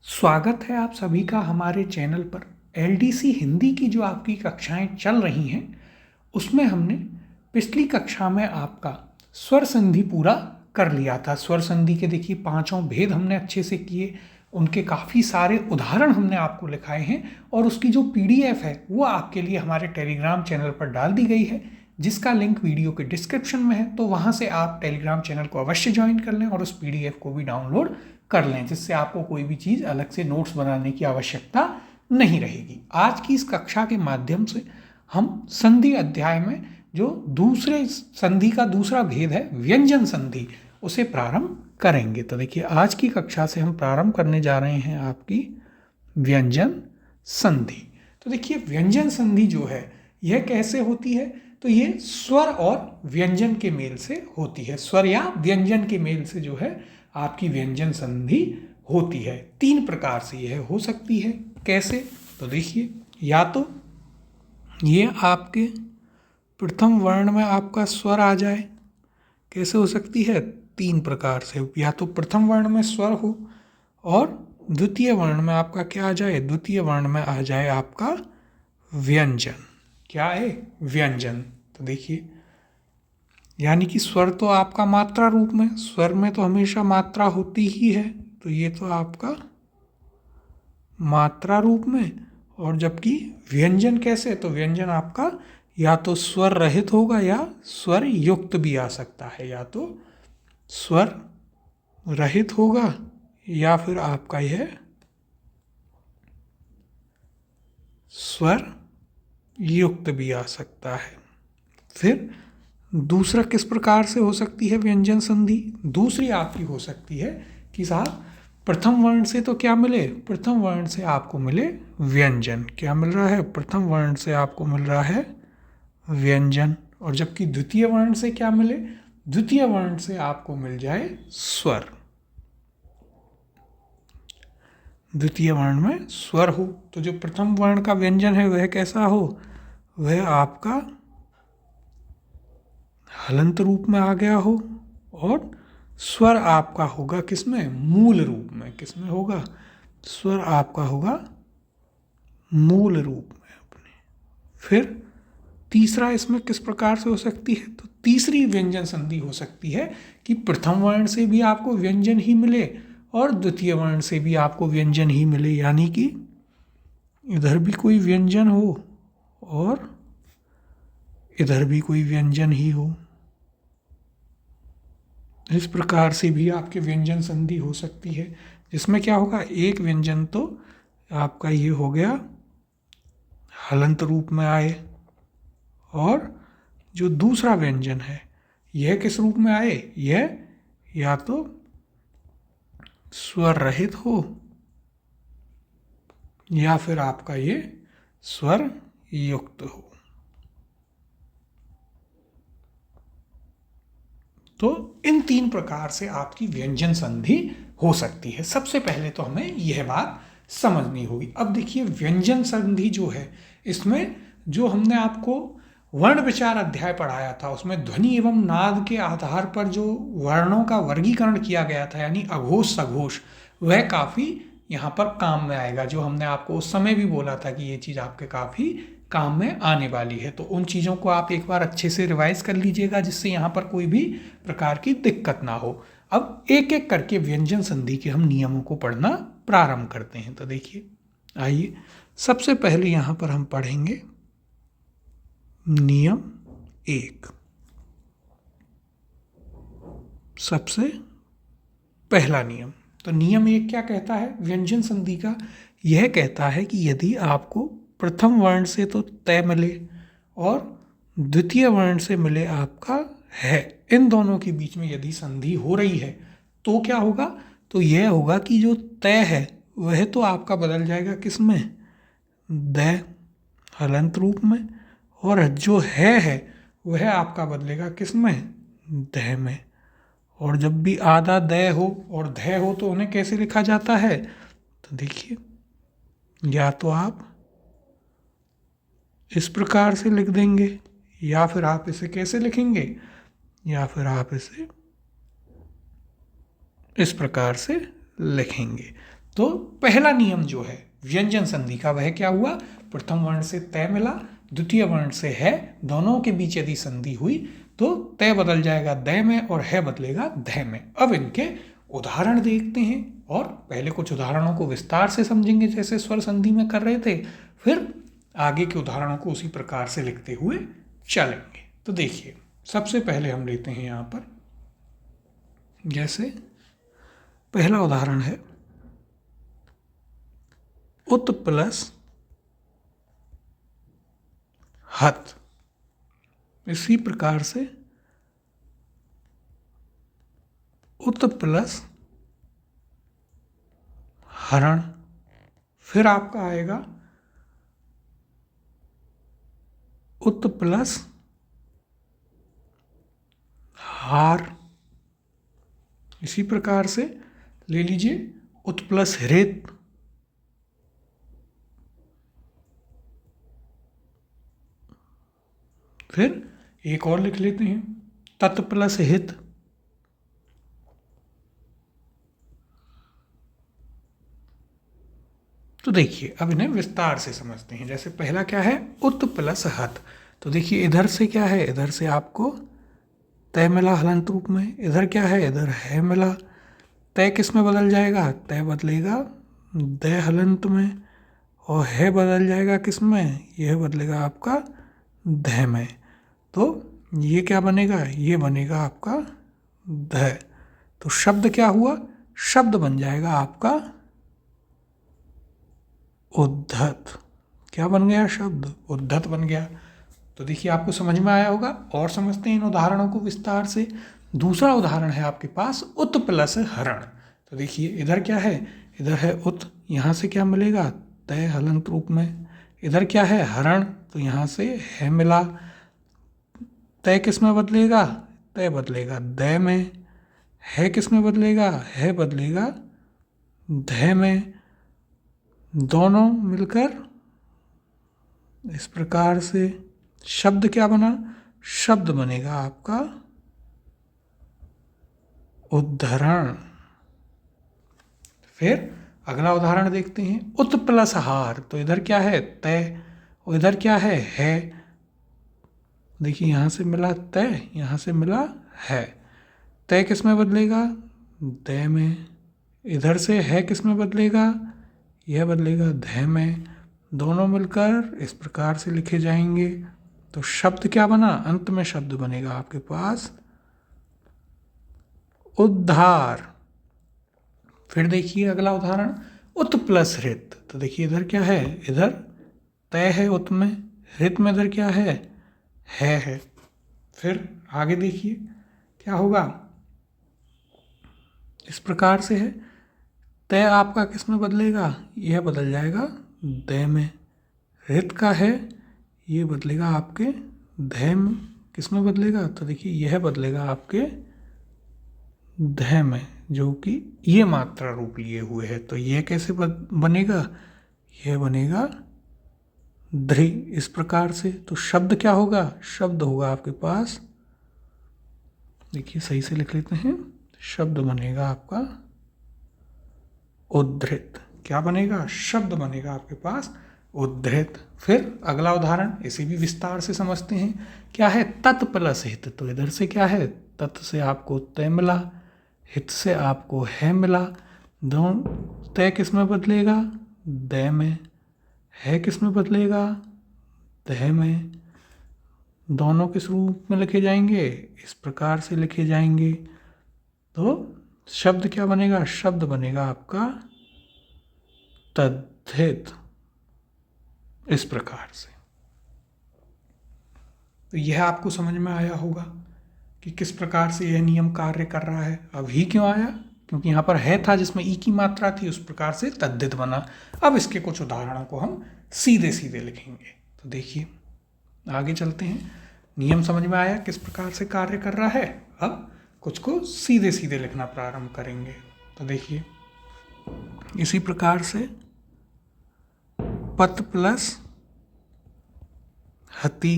स्वागत है आप सभी का हमारे चैनल पर। एलडीसी हिंदी की जो आपकी कक्षाएं चल रही हैं उसमें हमने पिछली कक्षा में आपका स्वर संधि पूरा कर लिया था। स्वर संधि के देखिए पांचों भेद हमने अच्छे से किए, उनके काफ़ी सारे उदाहरण हमने आपको लिखाए हैं और उसकी जो पीडीएफ है वो आपके लिए हमारे टेलीग्राम चैनल पर डाल दी गई है, जिसका लिंक वीडियो के डिस्क्रिप्शन में है। तो वहाँ से आप टेलीग्राम चैनल को अवश्य ज्वाइन कर लें और उस पीडीएफ को भी डाउनलोड कर लें, जिससे आपको कोई भी चीज़ अलग से नोट्स बनाने की आवश्यकता नहीं रहेगी। आज की इस कक्षा के माध्यम से हम संधि अध्याय में जो दूसरे संधि का दूसरा भेद है व्यंजन संधि, उसे प्रारंभ करेंगे। तो देखिए आज की कक्षा से हम प्रारंभ करने जा रहे हैं आपकी व्यंजन संधि। तो देखिए व्यंजन संधि जो है यह कैसे होती है, तो ये स्वर और व्यंजन के मेल से होती है। स्वर या व्यंजन के मेल से जो है आपकी व्यंजन संधि होती है। तीन प्रकार से यह हो सकती है। कैसे, तो देखिए या तो ये आपके प्रथम वर्ण में आपका स्वर आ जाए। कैसे हो सकती है? तीन प्रकार से। या तो प्रथम वर्ण में स्वर हो और द्वितीय वर्ण में आपका क्या आ जाए? द्वितीय वर्ण में आ जाए आपका व्यंजन। क्या है? व्यंजन। तो देखिए यानी कि स्वर तो आपका मात्रा रूप में, स्वर में तो हमेशा मात्रा होती ही है, तो ये तो आपका मात्रा रूप में। और जबकि व्यंजन कैसे? तो व्यंजन आपका या तो स्वर रहित होगा या स्वर युक्त भी आ सकता है। या तो स्वर रहित होगा या फिर आपका यह स्वर युक्त भी आ सकता है। फिर दूसरा किस प्रकार से हो सकती है व्यंजन संधि? दूसरी आपकी हो सकती है कि साहब प्रथम वर्ण से तो क्या मिले? प्रथम वर्ण से आपको मिले व्यंजन। क्या मिल रहा है? प्रथम वर्ण से आपको मिल रहा है व्यंजन। और जबकि द्वितीय वर्ण से क्या मिले? द्वितीय वर्ण से आपको मिल जाए स्वर। द्वितीय वर्ण में स्वर हो तो जो प्रथम वर्ण का व्यंजन है वह कैसा हो? वह आपका हलंत रूप में आ गया हो और स्वर आपका होगा किसमें? मूल रूप में। किसमें होगा? स्वर आपका होगा मूल रूप में अपने। फिर तीसरा इसमें किस प्रकार से हो सकती है? तो तीसरी व्यंजन संधि हो सकती है कि प्रथम वर्ण से भी आपको व्यंजन ही मिले और द्वितीय वर्ण से भी आपको व्यंजन ही मिले, यानी कि इधर भी कोई व्यंजन हो और इधर भी कोई व्यंजन ही हो। इस प्रकार से भी आपके व्यंजन संधि हो सकती है, जिसमें क्या होगा? एक व्यंजन तो आपका ये हो गया हलंत रूप में आए और जो दूसरा व्यंजन है यह किस रूप में आए? यह या तो स्वर रहित हो या फिर आपका ये स्वर युक्त हो। तो इन तीन प्रकार से आपकी व्यंजन संधि हो सकती है। सबसे पहले तो हमें यह बात समझनी होगी। अब देखिए व्यंजन संधि जो है इसमें जो हमने आपको वर्ण विचार अध्याय पढ़ाया था उसमें ध्वनि एवं नाद के आधार पर जो वर्णों का वर्गीकरण किया गया था, यानी अघोष सघोष, वह काफ़ी यहाँ पर काम में आएगा। जो हमने आपको उस समय भी बोला था कि ये चीज़ आपके काफ़ी काम में आने वाली है। तो उन चीज़ों को आप एक बार अच्छे से रिवाइज कर लीजिएगा, जिससे यहाँ पर कोई भी प्रकार की दिक्कत ना हो। अब एक एक करके व्यंजन संधि के हम नियमों को पढ़ना प्रारंभ करते हैं। तो देखिए आइए, सबसे पहले यहाँ पर हम पढ़ेंगे नियम 1। सबसे पहला नियम, तो नियम 1 क्या कहता है व्यंजन संधि का? यह कहता है कि यदि आपको प्रथम वर्ण से तो तय मिले और द्वितीय वर्ण से मिले आपका है, इन दोनों के बीच में यदि संधि हो रही है तो क्या होगा? तो यह होगा कि जो तय है वह तो आपका बदल जाएगा किस में? द हलंत रूप में। और जो है वह आपका बदलेगा किस में? ध में। और जब भी आधा द हो और ध हो तो उन्हें कैसे लिखा जाता है? तो देखिए या तो आप इस प्रकार से लिख देंगे या फिर आप इसे कैसे लिखेंगे? या फिर आप इसे इस प्रकार से लिखेंगे। तो पहला नियम जो है व्यंजन संधि का वह क्या हुआ, प्रथम वर्ण से तय मिला, द्वितीय वर्ण से है, दोनों के बीच यदि संधि हुई तो तय बदल जाएगा दै में और है बदलेगा धै में। अब इनके उदाहरण देखते हैं और पहले कुछ उदाहरणों को विस्तार से समझेंगे जैसे स्वर संधि में कर रहे थे, फिर आगे के उदाहरणों को उसी प्रकार से लिखते हुए चलेंगे। तो देखिए सबसे पहले हम लेते हैं यहाँ पर, जैसे पहला उदाहरण है उत प्लस हत। इसी प्रकार से उत प्लस हरण, फिर आपका आएगा उत प्लस हार। इसी प्रकार से ले लीजिए उत प्लस हृत, फिर एक और लिख लेते हैं तत् प्लस हित, तो देखिए अब इन्हें विस्तार से समझते हैं। जैसे पहला क्या है उत प्लस हत, तो देखिए इधर से क्या है, इधर से आपको तय मिला हलंत रूप में, इधर क्या है, इधर है मिला, तय किस में बदल जाएगा, तय बदलेगा दय हलंत में, और है बदल जाएगा किस में, यह बदलेगा आपका धय में। तो ये क्या बनेगा, ये बनेगा आपका धय। तो शब्द क्या हुआ, शब्द बन जाएगा आपका उद्धत। क्या बन गया, शब्द उद्धत बन गया। तो देखिए आपको समझ में आया होगा, और समझते हैं इन उदाहरणों को विस्तार से। दूसरा उदाहरण है आपके पास उत प्लस हरण। तो देखिए इधर क्या है, इधर है उत, यहाँ से क्या मिलेगा तय हलंत रूप में, इधर क्या है हरण, तो यहाँ से है मिला, तय किस में बदलेगा, तय बदलेगा दय में, है किस में बदलेगा, है बदलेगा धय में, दोनों मिलकर इस प्रकार से शब्द क्या बना, शब्द बनेगा आपका उद्धरण। फिर अगला उदाहरण देखते हैं उत प्लस हार। तो इधर क्या है तय और इधर क्या है, देखिए यहाँ से मिला तय, यहाँ से मिला है, तय किस में बदलेगा दय में, इधर से है किस में बदलेगा, यह बदलेगा धय में, दोनों मिलकर इस प्रकार से लिखे जाएंगे। तो शब्द क्या बना, अंत में शब्द बनेगा आपके पास उद्धार। फिर देखिए अगला उदाहरण उत प्लस हृत। तो देखिए इधर क्या है, इधर तय है उत में, हृत में इधर क्या है। फिर आगे देखिए क्या होगा, इस प्रकार से है, तय आपका किस में बदलेगा, यह बदल जाएगा दय में, हृत का है ये बदलेगा आपके धय में, किस में बदलेगा, तो देखिए यह बदलेगा आपके धय में, जो कि ये मात्रा रूप लिए हुए है। तो यह कैसे बनेगा, यह बनेगा ध्री, इस प्रकार से। तो शब्द क्या होगा, शब्द होगा आपके पास, देखिए सही से लिख लेते हैं, शब्द बनेगा आपका उद्धृत। क्या बनेगा, शब्द बनेगा आपके पास उद्धृत। फिर अगला उदाहरण इसे भी विस्तार से समझते हैं, क्या है तत् प्लस हित। तो इधर से क्या है, तत् से आपको तय मिला, हित से आपको है मिला, दोनों तय किस में बदलेगा दय में, है किस में बदलेगा दय में, दोनों किस रूप में लिखे जाएंगे, इस प्रकार से लिखे जाएंगे। तो शब्द क्या बनेगा, शब्द बनेगा आपका तद्धित, इस प्रकार से। तो यह आपको समझ में आया होगा कि किस प्रकार से यह नियम कार्य कर रहा है। अब ही क्यों आया, क्योंकि यहाँ पर है था जिसमें ई की मात्रा थी, उस प्रकार से तद्धित बना। अब इसके कुछ उदाहरणों को हम सीधे सीधे लिखेंगे। तो देखिए आगे चलते हैं, नियम समझ में आया किस प्रकार से कार्य कर रहा है। अब कुछ को सीधे सीधे लिखना प्रारंभ करेंगे। तो देखिए इसी प्रकार से पत प्लस हति,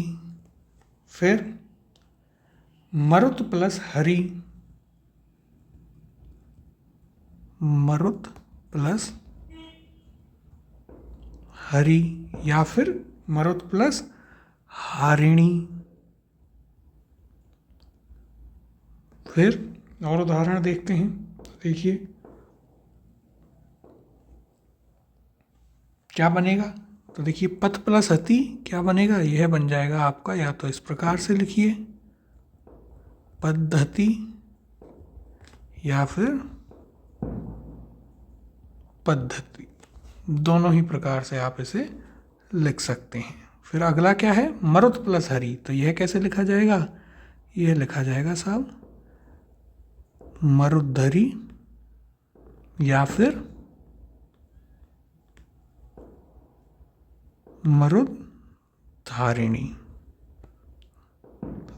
फिर मरुत प्लस हरि, मरुत प्लस हरी, या फिर मरुत प्लस हारिणी। फिर और उदाहरण देखते हैं। देखिए क्या बनेगा। तो देखिए पथ प्लस हति क्या बनेगा, यह बन जाएगा आपका, या तो इस प्रकार से लिखिए पद्धति, या फिर पद्धति, दोनों ही प्रकार से आप इसे लिख सकते हैं। फिर अगला क्या है, मरुत प्लस हरी, तो यह कैसे लिखा जाएगा, यह लिखा जाएगा साहब मरुद्धरी, या फिर मरुद्धारिणी।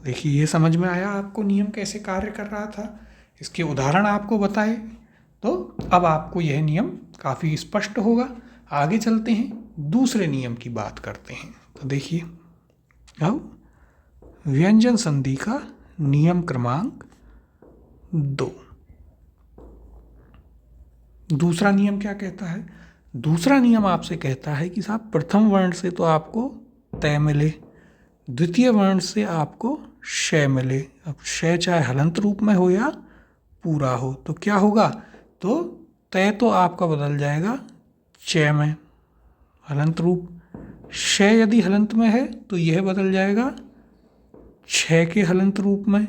देखिए ये समझ में आया आपको नियम कैसे कार्य कर रहा था, इसके उदाहरण आपको बताए, तो अब आपको यह नियम काफ़ी स्पष्ट होगा। आगे चलते हैं, दूसरे नियम की बात करते हैं। तो देखिए अब व्यंजन संधि का नियम क्रमांक 2। दूसरा नियम क्या कहता है, दूसरा नियम आपसे कहता है कि साहब प्रथम वर्ण से तो आपको तय मिले, द्वितीय वर्ण से आपको शय मिले। अब शय चाहे हलंत रूप में हो या पूरा हो, तो क्या होगा, तो तय तो आपका बदल जाएगा चय में, हलंत रूप। शय यदि हलंत में है तो यह बदल जाएगा छः के हलंत रूप में,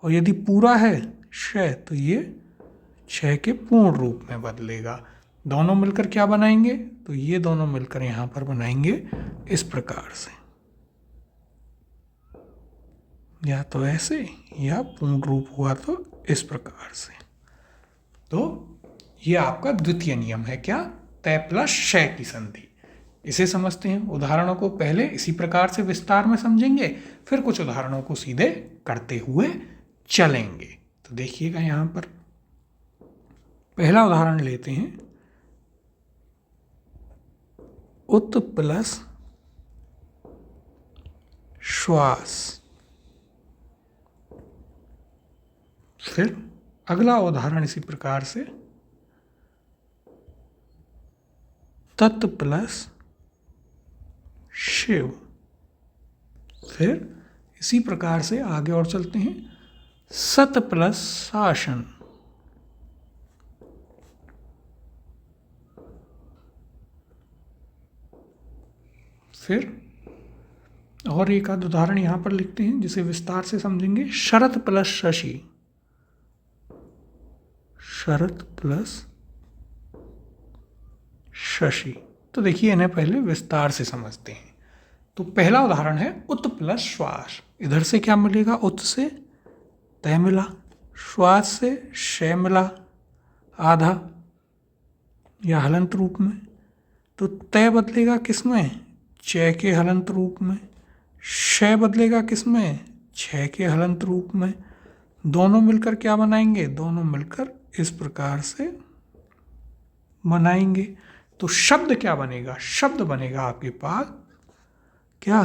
और यदि पूरा है शय तो ये छः के पूर्ण रूप में बदलेगा। दोनों मिलकर क्या बनाएंगे, तो ये दोनों मिलकर यहाँ पर बनाएंगे इस प्रकार से, या तो ऐसे, या पूर्ण रूप हुआ तो इस प्रकार से। तो ये आपका द्वितीय नियम है, क्या, तय प्लस शय की संधि। इसे समझते हैं। उदाहरणों को पहले इसी प्रकार से विस्तार में समझेंगे, फिर कुछ उदाहरणों को सीधे करते हुए चलेंगे। तो देखिएगा यहाँ पर पहला उदाहरण लेते हैं, उत प्लस श्वास। फिर अगला उदाहरण इसी प्रकार से, तत् प्लस शिव। फिर इसी प्रकार से आगे और चलते हैं, सत प्लस शासन। फिर और एक आध उदाहरण यहाँ पर लिखते हैं जिसे विस्तार से समझेंगे, शरत प्लस शशि। शरत प्लस शशि। तो देखिए इन्हें पहले विस्तार से समझते हैं। तो पहला उदाहरण है उत प्लस श्वास। इधर से क्या मिलेगा, उत से तय मिला, श्वास से शय मिला आधा या हलंत रूप में, तो तय बदलेगा किसमें, चय के हलंत रूप में, शय बदलेगा किसमें, छः के हलंत रूप में। दोनों मिलकर क्या बनाएंगे, दोनों मिलकर इस प्रकार से बनाएंगे। तो शब्द क्या बनेगा, शब्द बनेगा आपके पास क्या,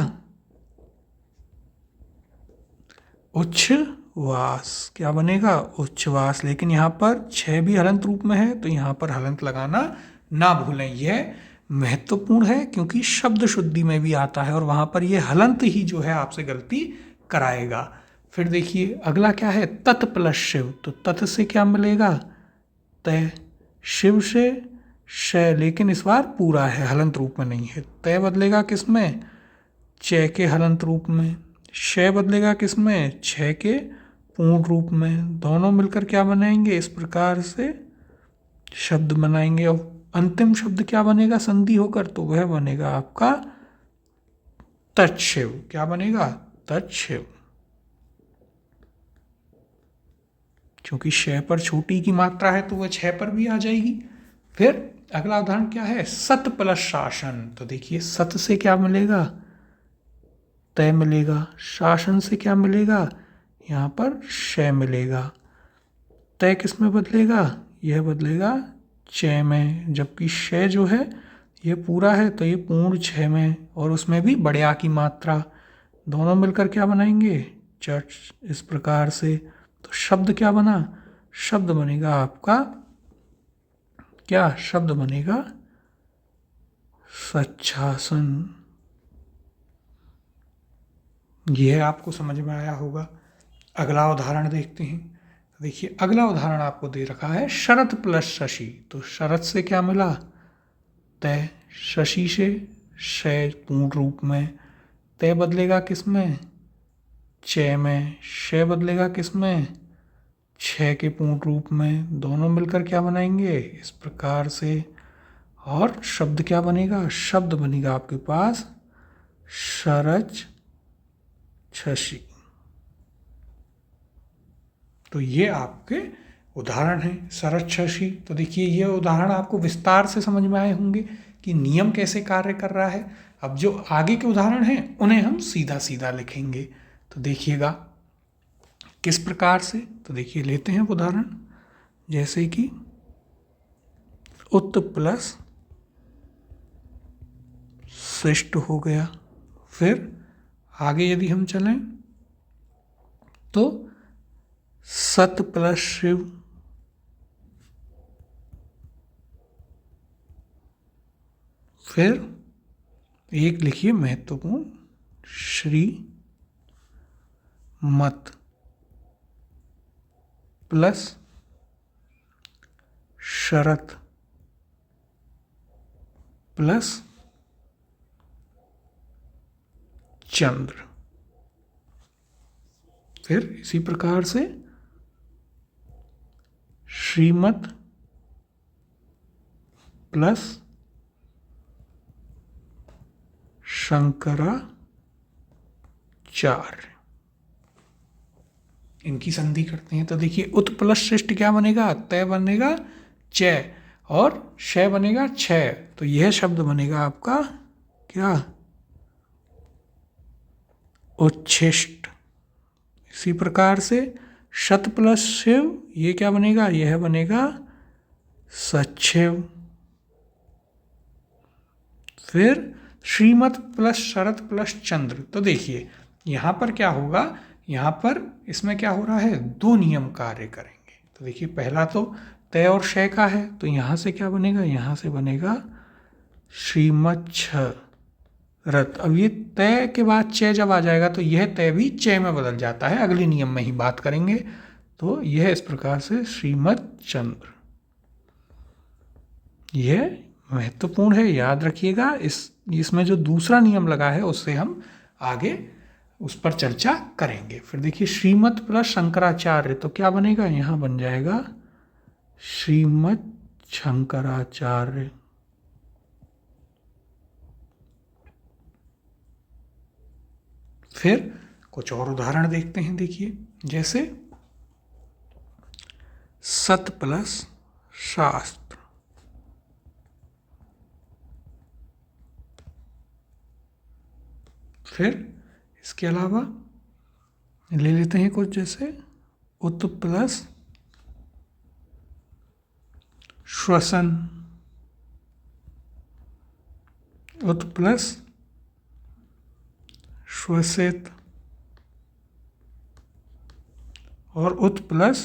उच्छ्वास। क्या बनेगा, उच्छ्वास। लेकिन यहाँ पर छः भी हलंत रूप में है, तो यहाँ पर हलंत लगाना ना भूलें। यह महत्वपूर्ण है क्योंकि शब्द शुद्धि में भी आता है, और वहाँ पर यह हलंत ही जो है आपसे गलती कराएगा। फिर देखिए अगला क्या है, तत् प्लस शिव। तो तत् से क्या मिलेगा, तय, शिव से शय, लेकिन इस बार पूरा है, हलंत रूप में नहीं है। तय बदलेगा किसमें, चय के हलंत रूप में, शय बदलेगा किसमें, छः के पूर्ण रूप में। दोनों मिलकर क्या बनाएंगे, इस प्रकार से शब्द बनाएंगे। और अंतिम शब्द क्या बनेगा संधि होकर, तो वह बनेगा आपका तत्शिव। क्या बनेगा, तत्शिव। क्योंकि शय पर छोटी की मात्रा है तो वह छः पर भी आ जाएगी। फिर अगला उदाहरण क्या है, सत प्लस शासन। तो देखिए सत से क्या मिलेगा, तय मिलेगा, शासन से क्या मिलेगा, यहाँ पर शय मिलेगा। तय किस में बदलेगा, यह बदलेगा चय में, जबकि शय जो है ये पूरा है तो ये पूर्ण छः में, और उसमें भी बड़े की मात्रा। दोनों मिलकर क्या बनाएंगे, चट, इस प्रकार से। तो शब्द क्या बना, शब्द बनेगा आपका क्या, शब्द बनेगा सच्छासन। यह आपको समझ में आया होगा। अगला उदाहरण देखते हैं। देखिए अगला उदाहरण आपको दे रखा है शरत प्लस शशि। तो शरत से क्या मिला? तय। शशि से शय पूर्ण रूप में। तय बदलेगा किस में? च में। शय बदलेगा किस में? छ के पूर्ण रूप में। दोनों मिलकर क्या बनाएंगे? इस प्रकार से। और शब्द क्या बनेगा? शब्द बनेगा आपके पास शरच शशि। तो ये आपके उदाहरण हैं शरच शशि। तो देखिए ये उदाहरण आपको विस्तार से समझ में आए होंगे कि नियम कैसे कार्य कर रहा है। अब जो आगे के उदाहरण हैं उन्हें हम सीधा सीधा लिखेंगे। तो देखिएगा किस प्रकार से। तो देखिए लेते हैं उदाहरण, जैसे कि उत प्लस शिष्ट हो गया। फिर आगे यदि हम चलें तो सत प्लस शिव। फिर एक लिखिए महत्वपूर्ण, श्री मत प्लस शरत प्लस चंद्र। फिर इसी प्रकार से श्रीमत प्लस शंकराचार्य। इनकी संधि करते हैं। तो देखिए उत प्लस शिष्ट क्या बनेगा? तय बनेगा च और शय बनेगा छ। तो यह शब्द बनेगा आपका क्या? उच्छिष्ट। इसी प्रकार से शत प्लस शिव, ये क्या बनेगा? यह बनेगा सच्छिव। फिर श्रीमत प्लस शरत प्लस चंद्र। तो देखिए यहाँ पर क्या होगा? यहाँ पर इसमें क्या हो रहा है? दो नियम कार्य करेंगे। तो देखिए पहला तो तय और शय का है। तो यहाँ से क्या बनेगा? यहाँ से बनेगा श्रीमत छ रत। अब ये तय के बाद च जब आ जाएगा तो यह तय भी च में बदल जाता है। अगले नियम में ही बात करेंगे। तो यह इस प्रकार से श्रीमत चंद्र। यह महत्वपूर्ण है, याद रखिएगा। इसमें जो दूसरा नियम लगा है उससे हम आगे उस पर चर्चा करेंगे। फिर देखिए श्रीमत प्लस शंकराचार्य। तो क्या बनेगा? यहाँ बन जाएगा श्रीमत शंकराचार्य। फिर कुछ और उदाहरण देखते हैं। देखिए जैसे सत प्लस शास्त्र। फिर इसके अलावा ले लेते हैं कुछ, जैसे उत प्लस श्वसन, उत प्लस श्वसित और उत प्लस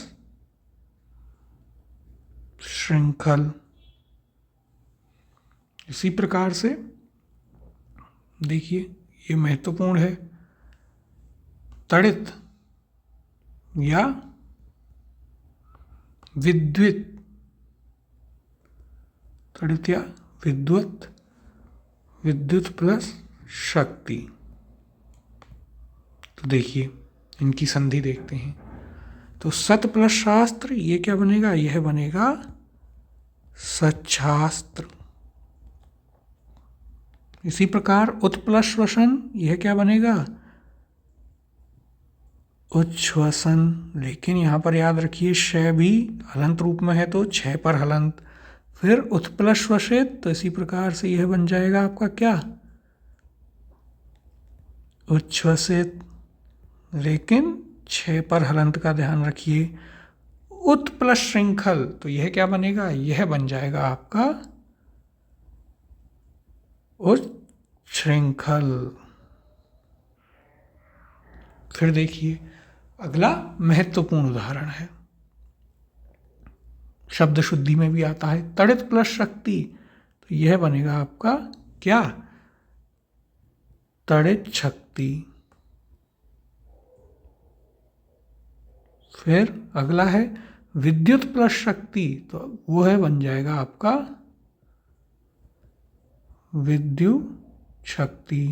श्रृंखल। इसी प्रकार से देखिए ये महत्वपूर्ण है, तड़ित या विद्युत। तड़ित या विद्युत, विद्युत प्लस शक्ति। तो देखिए इनकी संधि देखते हैं। तो सत प्लस शास्त्र, ये क्या बनेगा? यह बनेगा सच्छास्त्र। इसी प्रकार उत प्लस श्वसन, यह क्या बनेगा? उच्छ्वसन। लेकिन यहाँ पर याद रखिए श भी हलंत रूप में है तो छ पर हलंत। फिर उत प्लस श्वसित, तो इसी प्रकार से यह बन जाएगा आपका क्या? उच्छ्वसित। लेकिन छ पर हलंत का ध्यान रखिए। उत प्लस श्रृंखल, तो यह क्या बनेगा? यह बन जाएगा आपका उच्छृंखल। फिर देखिए अगला महत्वपूर्ण उदाहरण है, शब्द शुद्धि में भी आता है, तड़ित प्लस शक्ति। तो यह बनेगा आपका क्या? तड़ित शक्ति। फिर अगला है विद्युत प्लस शक्ति, तो वो है बन जाएगा आपका विद्युत शक्ति।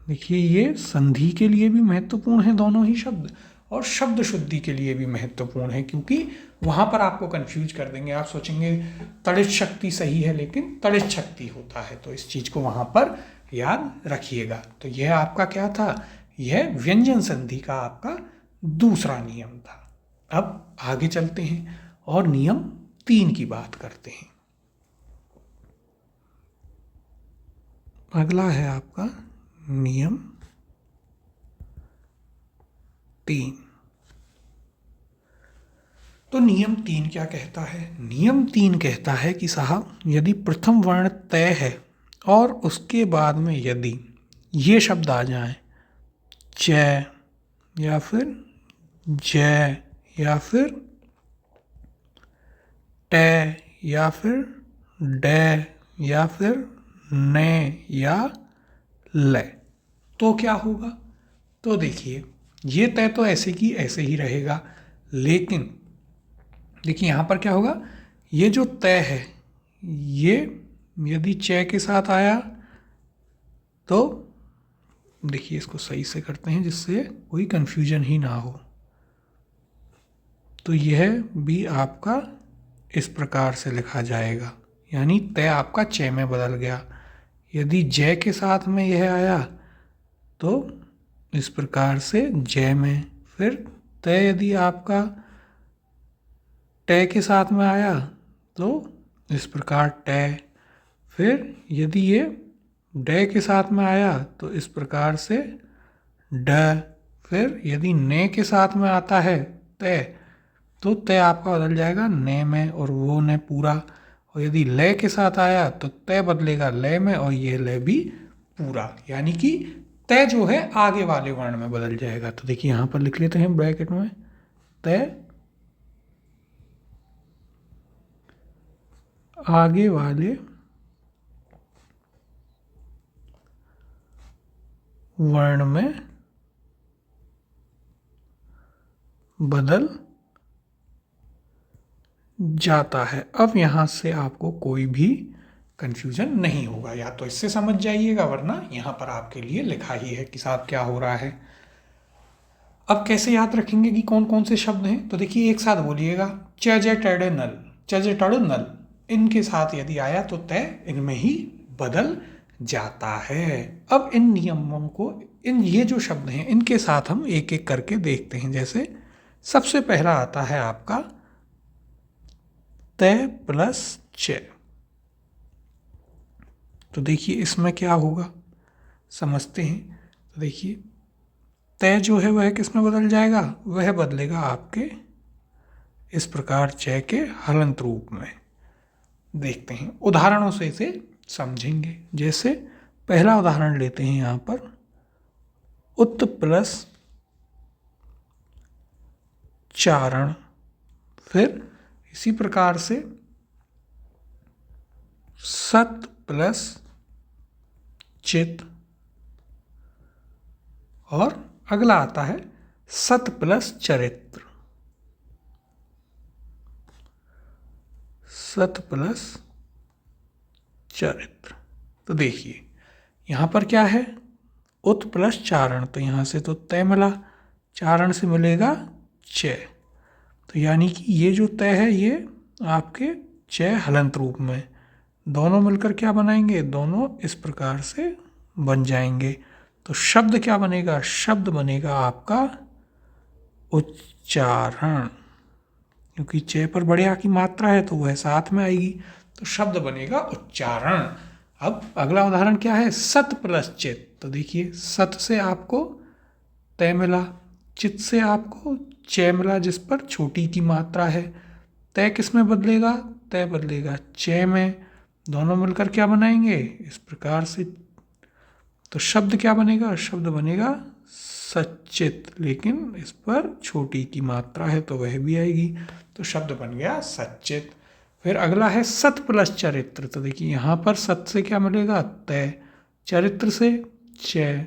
देखिए ये संधि के लिए भी महत्वपूर्ण है दोनों ही शब्द, और शब्द शुद्धि के लिए भी महत्वपूर्ण है, क्योंकि वहां पर आपको कंफ्यूज कर देंगे। आप सोचेंगे तड़ित शक्ति सही है, लेकिन तड़ित शक्ति होता है, तो इस चीज को वहां पर याद रखिएगा। तो यह आपका क्या था? यह व्यंजन संधि का आपका दूसरा नियम था। अब आगे चलते हैं और नियम 3 की बात करते हैं। अगला है आपका नियम 3। तो नियम 3 क्या कहता है? नियम 3 कहता है कि साहब यदि प्रथम वर्ण तय है और उसके बाद में यदि ये शब्द आ जाएं, च या फिर जय या फिर ट या फिर ड या फिर ने या ल, तो क्या होगा? तो देखिए ये तय तो ऐसे की ऐसे ही रहेगा, लेकिन देखिए यहाँ पर क्या होगा? ये जो तय है ये यदि च के साथ आया तो देखिए इसको सही से करते हैं जिससे कोई कंफ्यूजन ही ना हो। तो यह भी आपका इस प्रकार से लिखा जाएगा, यानी तय आपका च में बदल गया। यदि जय के साथ में यह आया तो इस प्रकार से जय में, फिर तय यदि आपका ट के साथ में आया तो इस प्रकार ट, फिर यदि ये ड के साथ में आया तो इस प्रकार से ड, फिर यदि ने के साथ में आता है तय तो तय आपका बदल जाएगा ने में और वो ने पूरा, और यदि लय के साथ आया तो तय बदलेगा लय में और ये लय भी पूरा, यानी कि तय जो है आगे वाले वर्ण में बदल जाएगा। तो देखिए यहाँ पर लिख लेते हैं ब्रैकेट में, तय आगे वाले वर्ण में बदल जाता है। अब यहां से आपको कोई भी कंफ्यूजन नहीं होगा, या तो इससे समझ जाइएगा वरना यहां पर आपके लिए लिखा ही है कि साहब क्या हो रहा है। अब कैसे याद रखेंगे कि कौन कौन से शब्द हैं? तो देखिए एक साथ बोलिएगा, च ज ट ड नल, च ज ट ड नल, इनके साथ यदि आया तो तय इनमें ही बदल जाता है। अब इन नियमों को, ये जो शब्द हैं इनके साथ हम एक एक करके देखते हैं। जैसे सबसे पहला आता है आपका तय प्लस च, तो देखिए इसमें क्या होगा समझते हैं। तो देखिए तय जो है वह किस में बदल जाएगा? वह बदलेगा आपके इस प्रकार च के हलंत रूप में। देखते हैं उदाहरणों से इसे समझेंगे। जैसे पहला उदाहरण लेते हैं यहाँ पर, उत प्लस चारण, फिर इसी प्रकार से सत प्लस चित, और अगला आता है सत प्लस चरित्र, सत प्लस चरित्र। तो देखिए यहां पर क्या है? उत प्लस चारण, तो यहां से तो तय मिला, चारण से मिलेगा च, तो यानी कि ये जो तय है ये आपके च हलंत रूप में, दोनों मिलकर क्या बनाएंगे? दोनों इस प्रकार से बन जाएंगे। तो शब्द क्या बनेगा? शब्द बनेगा आपका उच्चारण, क्योंकि च पर बड़े आ की मात्रा है तो वह साथ में आएगी, तो शब्द बनेगा उच्चारण। अब अगला उदाहरण क्या है? सत प्लस चित, तो देखिए सत से आपको तय मिला, चित से आपको च मिला जिस पर छोटी की मात्रा है, तय किस में बदलेगा? तय बदलेगा च में, दोनों मिलकर क्या बनाएंगे? इस प्रकार से, तो शब्द क्या बनेगा? शब्द बनेगा सच्चित, लेकिन इस पर छोटी की मात्रा है तो वह भी आएगी, तो शब्द बन गया सच्चित। फिर अगला है सत प्लस चरित्र। तो देखिए यहाँ पर सत से क्या मिलेगा, तय, चरित्र से चय।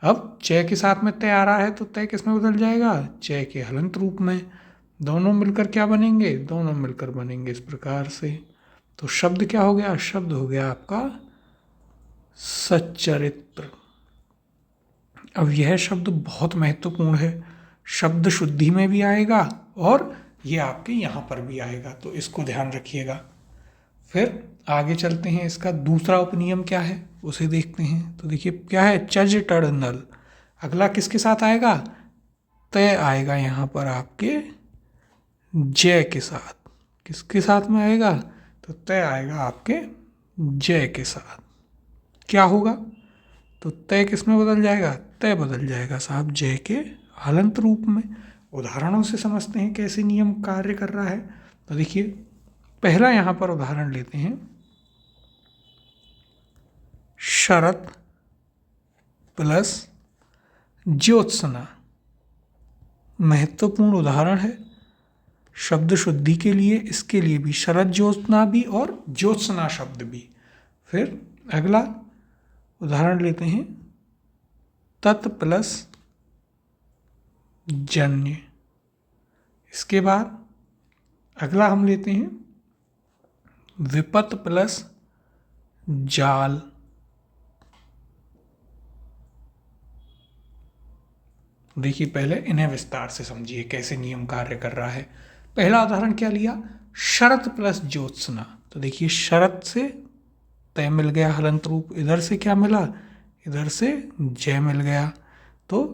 अब चय के साथ में तय आ रहा है तो तय किस में बदल जाएगा, चय के हलंत रूप में। दोनों मिलकर क्या बनेंगे, दोनों मिलकर बनेंगे इस प्रकार से। तो शब्द क्या हो गया, शब्द हो गया आपका सच्चरित्र। अब यह शब्द बहुत महत्वपूर्ण है, शब्द शुद्धि में भी आएगा और ये आपके यहाँ पर भी आएगा, तो इसको ध्यान रखिएगा। फिर आगे चलते हैं, इसका दूसरा उपनियम क्या है उसे देखते हैं। तो देखिए क्या है, चज टड़ नल। अगला किसके साथ आएगा, तय आएगा यहाँ पर आपके जय के साथ। किसके साथ में आएगा, तो तय आएगा आपके जय के साथ। क्या होगा, तो तय किस में बदल जाएगा, तय बदल जाएगा साहब जय के हलंत रूप में। उदाहरणों से समझते हैं कैसे नियम कार्य कर रहा है। तो देखिए पहला यहाँ पर उदाहरण लेते हैं, शरत प्लस ज्योत्सना। महत्वपूर्ण उदाहरण है शब्द शुद्धि के लिए, इसके लिए भी, शरद ज्योत्सना भी और ज्योत्सना शब्द भी। फिर अगला उदाहरण लेते हैं, तत् प्लस जन्य। इसके बाद अगला हम लेते हैं विपत प्लस जाल। देखिए पहले इन्हें विस्तार से समझिए कैसे नियम कार्य कर रहा है। पहला उदाहरण क्या लिया, शरत प्लस ज्योत्सना। तो देखिए शरत से तय मिल गया हलंत रूप, इधर से क्या मिला, इधर से जय मिल गया, तो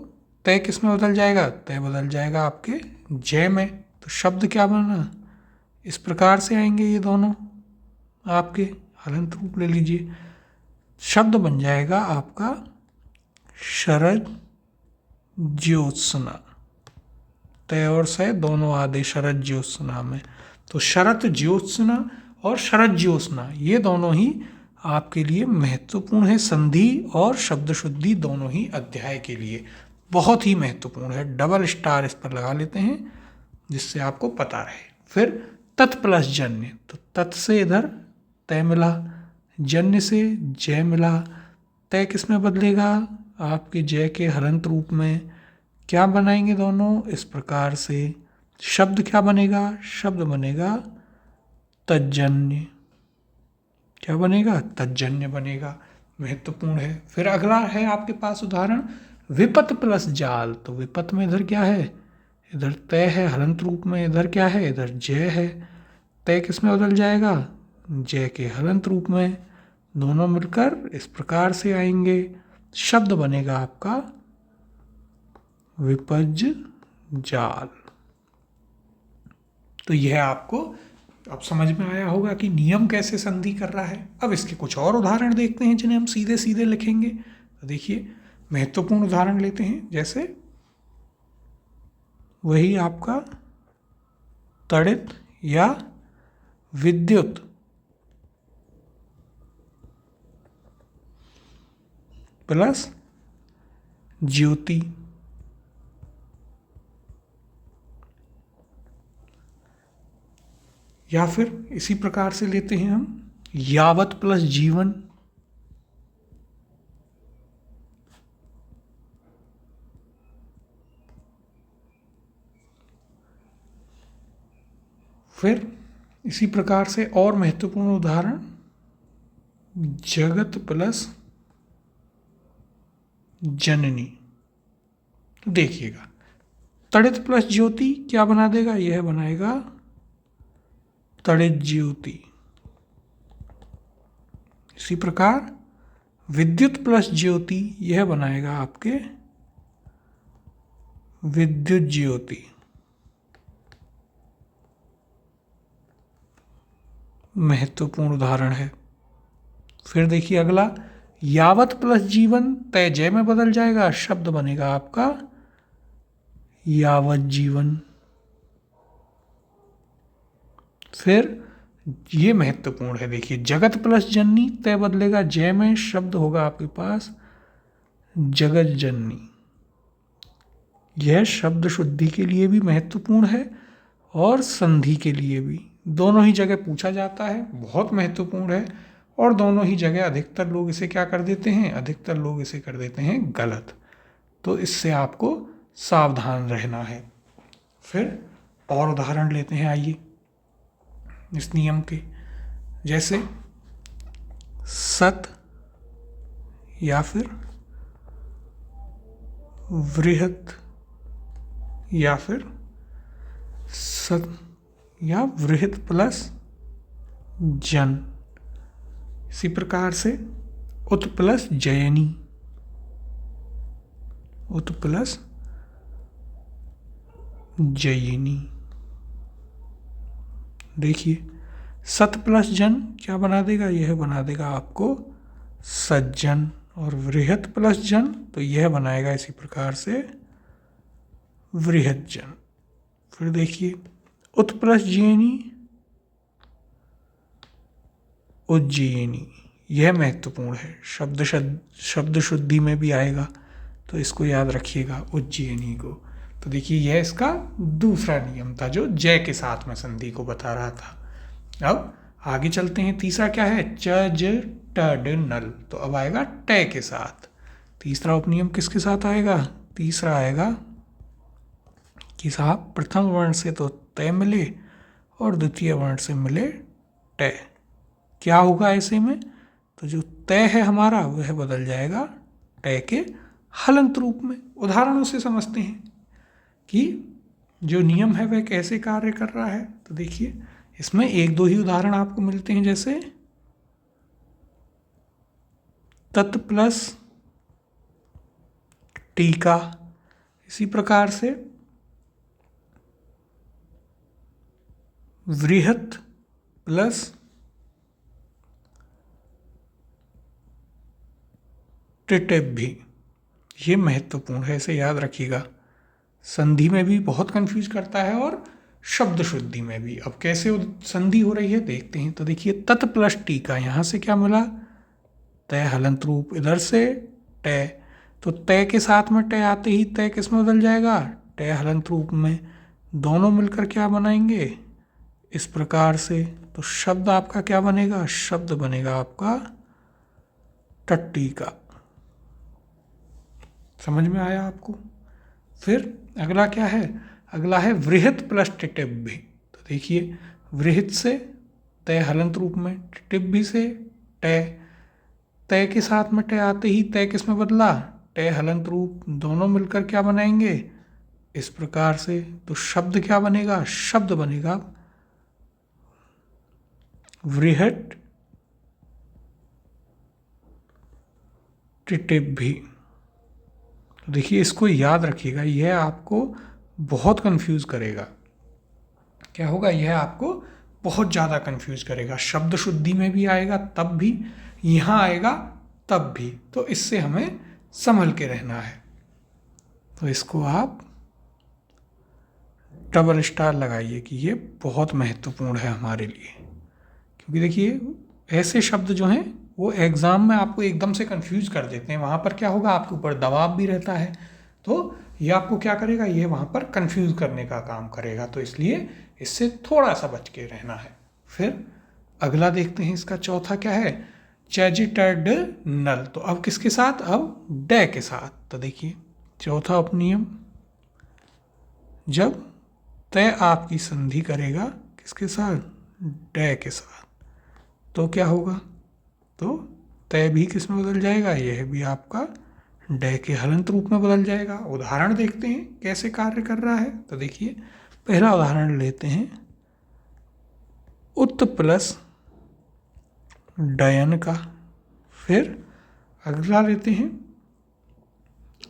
तय किस में बदल जाएगा, तय बदल जाएगा आपके जय में। तो शब्द क्या बना, इस प्रकार से आएंगे ये दोनों आपके, हलंत रूप ले लीजिए। शब्द बन जाएगा आपका शरद ज्योत्सना। तय और सय दोनों आदि शरद ज्योत्सना में। तो शरत ज्योत्सना और शरद ज्योत्सना ये दोनों ही आपके लिए महत्वपूर्ण है, संधि और शब्द शुद्धि दोनों ही अध्याय के लिए बहुत ही महत्वपूर्ण है। डबल स्टार इस पर लगा लेते हैं जिससे आपको पता रहे। फिर तत् प्लस जन्य। तो तत् से इधर तय मिला, जन्य से जय मिला। तय किस में बदलेगा, आपके जय के हलंत रूप में। क्या बनाएंगे दोनों, इस प्रकार से। शब्द क्या बनेगा, शब्द बनेगा तज्जन्य। क्या बनेगा, तज्जन्य बनेगा, महत्वपूर्ण है। फिर अगला है आपके पास उदाहरण विपत प्लस जाल। तो विपत में इधर क्या है, इधर तय है हलंत रूप में, इधर क्या है, इधर जय है। तय किस में बदल जाएगा, जय के हलंत रूप में। दोनों मिलकर इस प्रकार से आएंगे। शब्द बनेगा आपका विपज जाल। तो यह आपको अब समझ में आया होगा कि नियम कैसे संधि कर रहा है। अब इसके कुछ और उदाहरण देखते हैं जिन्हें हम सीधे सीधे लिखेंगे। तो देखिए महत्वपूर्ण उदाहरण लेते हैं, जैसे वही आपका तड़ित या विद्युत प्लस ज्योति। या फिर इसी प्रकार से लेते हैं हम यावत प्लस जीवन। फिर इसी प्रकार से और महत्वपूर्ण उदाहरण जगत प्लस जननी। तो देखिएगा तड़ित प्लस ज्योति क्या बना देगा, यह बनाएगा तड़ित ज्योति। इसी प्रकार विद्युत प्लस ज्योति यह बनाएगा आपके विद्युत ज्योति। महत्वपूर्ण उदाहरण है। फिर देखिए अगला यावत प्लस जीवन, तय जय में बदल जाएगा, शब्द बनेगा आपका यावत जीवन। फिर ये महत्वपूर्ण है, देखिए जगत प्लस जननी, तय बदलेगा जय में, शब्द होगा आपके पास जगत जननी। यह शब्द शुद्धि के लिए भी महत्वपूर्ण है और संधि के लिए भी। दोनों ही जगह पूछा जाता है, बहुत महत्वपूर्ण है, और दोनों ही जगह अधिकतर लोग इसे क्या कर देते हैं, अधिकतर लोग इसे कर देते हैं गलत। तो इससे आपको सावधान रहना है। फिर और उदाहरण लेते हैं, आइए, इस नियम के, जैसे सत या फिर वृहत या फिर सत या वृहत प्लस जन। इसी प्रकार से उत प्लस जयनी, उत प्लस जयिनी। देखिए सत प्लस जन क्या बना देगा, यह बना देगा आपको सज्जन, और वृहत प्लस जन तो यह बनाएगा इसी प्रकार से वृहत जन। फिर देखिए उत प्लस जयनी, उज्जयिनी। यह महत्वपूर्ण है, शब्द शुद्धि में भी आएगा, तो इसको याद रखिएगा, उज्जयिनी को। तो देखिए यह इसका दूसरा नियम था जो जय के साथ में संधि को बता रहा था। अब आगे चलते हैं, तीसरा क्या है, च ज ट ड नल। तो अब आएगा ट के साथ। तीसरा उपनियम किसके साथ आएगा, तीसरा आएगा कि साहब प्रथम वर्ण से तो तय मिले और द्वितीय वर्ण से मिले ट। क्या होगा ऐसे में, तो जो तय है हमारा वह बदल जाएगा ट के हलंत रूप में। उदाहरणों से समझते हैं कि जो नियम है वह कैसे कार्य कर रहा है। तो देखिए इसमें एक दो ही उदाहरण आपको मिलते हैं, जैसे तत् प्लस टीका, इसी प्रकार से वृहत प्लस टिटिप भी। ये महत्वपूर्ण है, इसे याद रखिएगा, संधि में भी बहुत कंफ्यूज करता है और शब्द शुद्धि में भी। अब कैसे संधि हो रही है देखते हैं। तो देखिए तत् प्लस टीका, यहाँ से क्या मिला, तय हलंत रूप, इधर से तय, तो तय के साथ में तय आते ही तय किस में बदल जाएगा, तय हलंत रूप में। दोनों मिलकर क्या बनाएंगे, इस प्रकार से। तो शब्द आपका क्या बनेगा, शब्द बनेगा आपका टट्टी का। समझ में आया आपको। फिर अगला क्या है, अगला है वृहत प्लस टिटिप भी। तो देखिए वृहत से तय हलंत रूप में, टिटिप भी से तय, तय के साथ में तय आते ही तय किस में बदला, तय हलंत रूप। दोनों मिलकर क्या बनाएंगे, इस प्रकार से। तो शब्द क्या बनेगा, शब्द बनेगा वृहत टिटिप भी। तो देखिए इसको याद रखिएगा, यह आपको बहुत कंफ्यूज करेगा। क्या होगा, यह आपको बहुत ज़्यादा कंफ्यूज करेगा। शब्द शुद्धि में भी आएगा तब भी, यहाँ आएगा तब भी। तो इससे हमें संभल के रहना है। तो इसको आप डबल स्टार लगाइए कि ये बहुत महत्वपूर्ण है हमारे लिए। क्योंकि देखिए ऐसे शब्द जो हैं वो एग्ज़ाम में आपको एकदम से कंफ्यूज कर देते हैं। वहाँ पर क्या होगा, आपके ऊपर दबाव भी रहता है, तो ये आपको क्या करेगा, ये वहाँ पर कंफ्यूज करने का काम करेगा। तो इसलिए इससे थोड़ा सा बच के रहना है। फिर अगला देखते हैं, इसका चौथा क्या है, चैजिटर्ड नल। तो अब किसके साथ, अब डे के साथ। तो देखिए चौथा उपनियम, जब तय आपकी संधि करेगा किसके साथ, डे के साथ, तो क्या होगा, तो तय भी किस में बदल जाएगा, यह भी आपका डे के हलंत रूप में बदल जाएगा। उदाहरण देखते हैं कैसे कार्य कर रहा है। तो देखिए पहला उदाहरण लेते हैं, उत प्लस डयन का। फिर अगला लेते हैं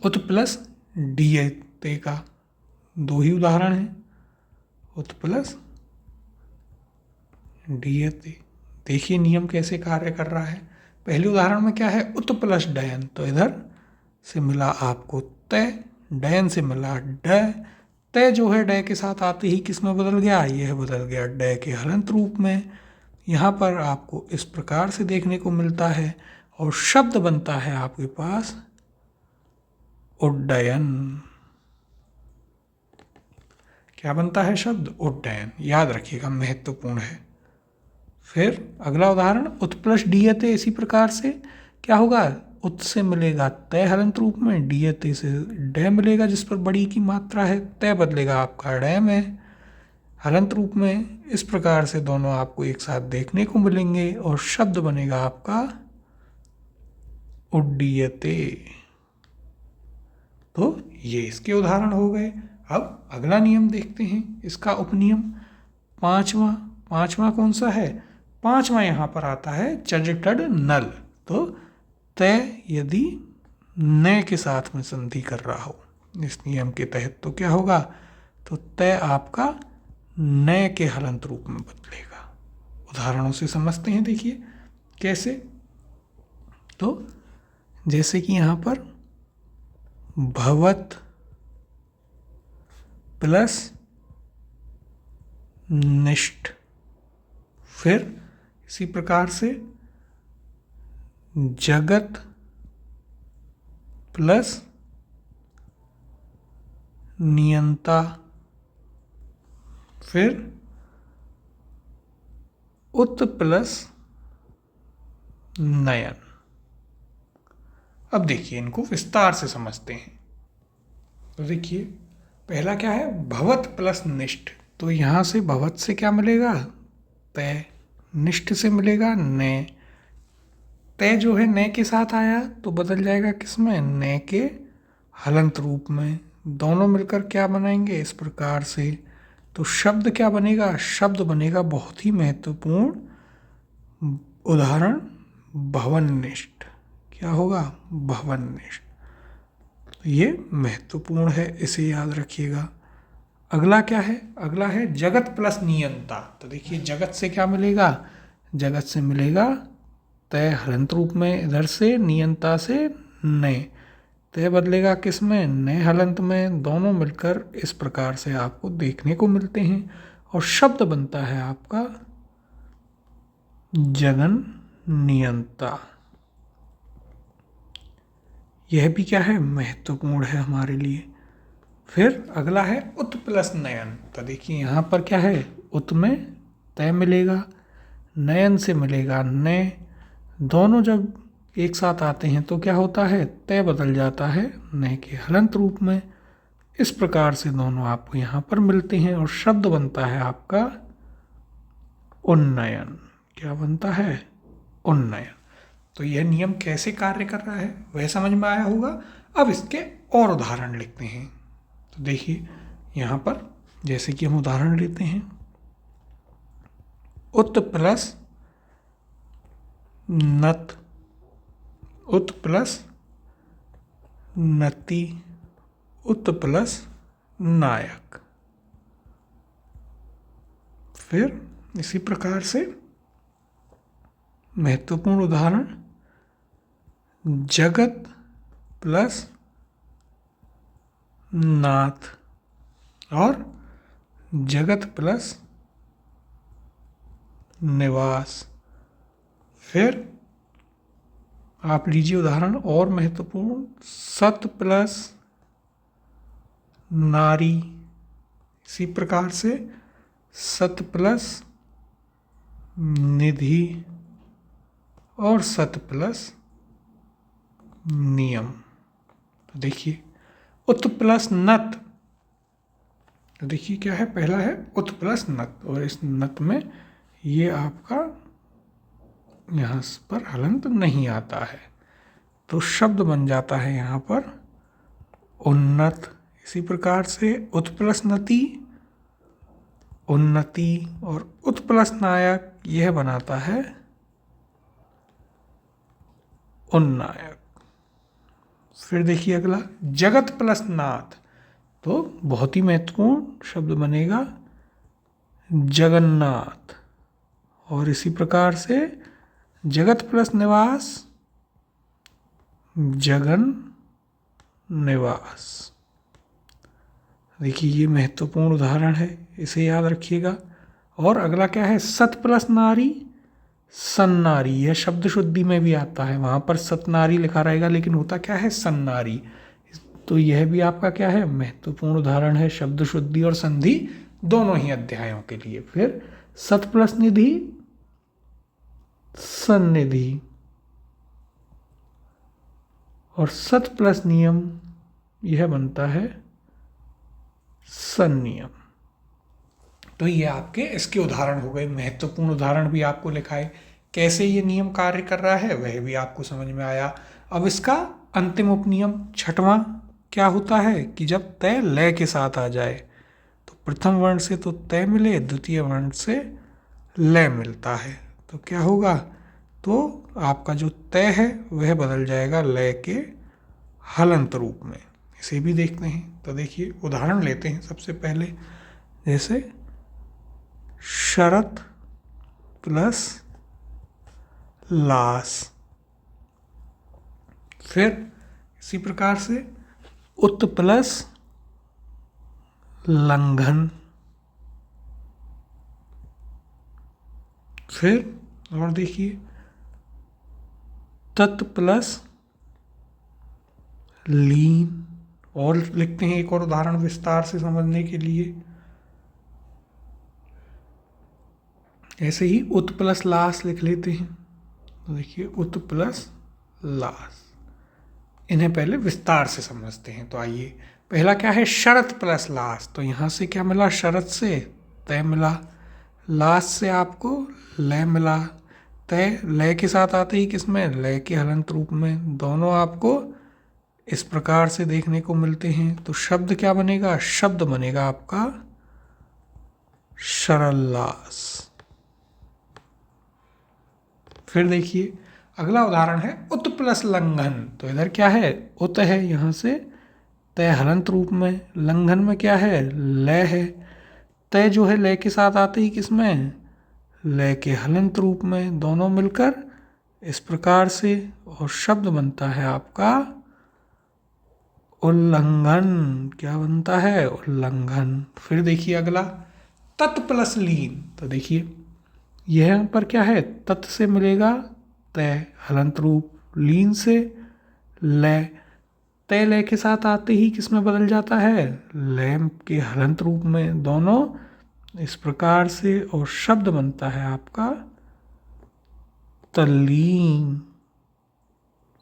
उत प्लस डीयते का। दो ही उदाहरण हैं, उत प्लस डीयते। देखिए नियम कैसे कार्य कर रहा है। पहले उदाहरण में क्या है, उत प्लस डयन, तो इधर से मिला आपको तय, डयन से मिला ड, तय जो है डय के साथ आते ही किस में बदल गया, यह बदल गया डय के हलंत रूप में। यहाँ पर आपको इस प्रकार से देखने को मिलता है, और शब्द बनता है आपके पास उड्डयन। क्या बनता है शब्द? उड्डयन। याद रखिएगा, महत्वपूर्ण है। फिर अगला उदाहरण, उत प्लस डीयते। इसी प्रकार से क्या होगा? उत से मिलेगा तय हलंत रूप में, डीयते से डय मिलेगा जिस पर बड़ी की मात्रा है, तय बदलेगा आपका डय में हलंत रूप में। इस प्रकार से दोनों आपको एक साथ देखने को मिलेंगे और शब्द बनेगा आपका उड्डीयते। तो ये इसके उदाहरण हो गए। अब अगला नियम देखते हैं, इसका उपनियम पांचवा कौन सा है? पांचवा यहाँ पर आता है चज टड नल। तो तय यदि न के साथ में संधि कर रहा हो इस नियम के तहत तो क्या होगा? तो तय आपका न के हलंत रूप में बदलेगा। उदाहरणों से समझते हैं, देखिए कैसे। तो जैसे कि यहाँ पर भवत प्लस निष्ठ, फिर इसी प्रकार से जगत प्लस नियंता, फिर उत प्लस नयन। अब देखिए इनको विस्तार से समझते हैं। तो देखिए पहला क्या है? भवत प्लस निष्ठ। तो यहाँ से भवत से क्या मिलेगा? तय। निष्ठ से मिलेगा न। तय जो है न के साथ आया तो बदल जाएगा किसमें? न के हलंत रूप में। दोनों मिलकर क्या बनाएंगे? इस प्रकार से। तो शब्द क्या बनेगा? शब्द बनेगा बहुत ही महत्वपूर्ण उदाहरण, भवननिष्ठ। क्या होगा? भवननिष्ठ। तो ये महत्वपूर्ण है, इसे याद रखिएगा। अगला क्या है? अगला है जगत प्लस नियंता। तो देखिए जगत से क्या मिलेगा? जगत से मिलेगा तय हलंत रूप में इधर से, नियंता से न। तय बदलेगा किस में? न हलंत में। दोनों मिलकर इस प्रकार से आपको देखने को मिलते हैं और शब्द बनता है आपका जगन नियंता। यह भी क्या है? महत्वपूर्ण है हमारे लिए। फिर अगला है उत प्लस नयन। तो देखिए यहाँ पर क्या है? उत में तय मिलेगा, नयन से मिलेगा न। दोनों जब एक साथ आते हैं तो क्या होता है? तय बदल जाता है न के हलंत रूप में। इस प्रकार से दोनों आपको यहाँ पर मिलते हैं और शब्द बनता है आपका उन्नयन। क्या बनता है? उन्नयन। तो यह नियम कैसे कार्य कर रहा है वह समझ में आया होगा। अब इसके और उदाहरण लिखते हैं। तो देखिए यहाँ पर जैसे कि हम उदाहरण लेते हैं, उत प्लस नत, उत प्लस नति, उत प्लस नायक। फिर इसी प्रकार से महत्वपूर्ण उदाहरण, जगत प्लस नाथ और जगत प्लस निवास। फिर आप लीजिए उदाहरण और महत्वपूर्ण, सत प्लस नारी। इसी प्रकार से सत प्लस निधि और सत प्लस नियम। तो देखिए उत प्लस नत। तो देखिए क्या है? पहला है उत प्लस नत और इस नत में ये आपका यहाँ पर हलंत नहीं आता है तो शब्द बन जाता है यहाँ पर उन्नत। इसी प्रकार से उत प्लस नति, उन्नति और उत प्लस नायक यह बनाता है उन्नायक। फिर देखिए अगला जगत प्लस नाथ। तो बहुत ही महत्वपूर्ण शब्द बनेगा जगन्नाथ। और इसी प्रकार से जगत प्लस निवास, जगन निवास। देखिए ये महत्वपूर्ण उदाहरण है, इसे याद रखिएगा। और अगला क्या है? सत प्लस नारी, सन्नारी। यह शब्द शुद्धि में भी आता है, वहाँ पर सतनारी लिखा रहेगा लेकिन होता क्या है? सन्नारी। तो यह भी आपका क्या है, महत्वपूर्ण उदाहरण है शब्द शुद्धि और संधि दोनों ही अध्यायों के लिए। फिर सत प्लस निधि सन्निधि और सत प्लस नियम यह बनता है संनियम। तो ये आपके इसके उदाहरण हो गए। महत्वपूर्ण उदाहरण भी आपको लिखा है, कैसे ये नियम कार्य कर रहा है वह भी आपको समझ में आया। अब इसका अंतिम उपनियम छठवां क्या होता है कि जब तय लय के साथ आ जाए, तो प्रथम वर्ण से तो तय मिले, द्वितीय वर्ण से लय मिलता है, तो क्या होगा, तो आपका जो तय है वह बदल जाएगा लय के हलंत रूप में। इसे भी देखते हैं। तो देखिए उदाहरण लेते हैं सबसे पहले, जैसे शरत प्लस लास। फिर इसी प्रकार से उत प्लस लंघन। फिर और देखिए तत् प्लस लीन। और लिखते हैं एक और उदाहरण विस्तार से समझने के लिए। ऐसे ही उत प्लस लास लिख लेते हैं। तो देखिए उत प्लस लास, इन्हें पहले विस्तार से समझते हैं। तो आइए, पहला क्या है, शरत प्लस लास। तो यहाँ से क्या मिला, शरत से तय मिला, लास से आपको लय मिला। तय लय के साथ आते ही किसमें, लय के हलंत रूप में। दोनों आपको इस प्रकार से देखने को मिलते हैं। तो शब्द क्या बनेगा, शब्द बनेगा आपका शरल्लास। फिर देखिए अगला उदाहरण है उत प्लस लंघन। तो इधर क्या है, उत है, यहाँ से तय हलंत रूप में, लंघन में क्या है, लय है। तय जो है लय के साथ आते ही किसमें, लय के हलंत रूप में। दोनों मिलकर इस प्रकार से, और शब्द बनता है आपका उल्लंघन। क्या बनता है, उल्लंघन। फिर देखिए अगला तत् प्लस लीन। तो देखिए यह पर क्या है, तत् से मिलेगा तय हलंत रूप, लीन से लय। तय लय के साथ आते ही किसमें बदल जाता है, लय के हलंत रूप में। दोनों इस प्रकार से, और शब्द बनता है आपका तल्लीन।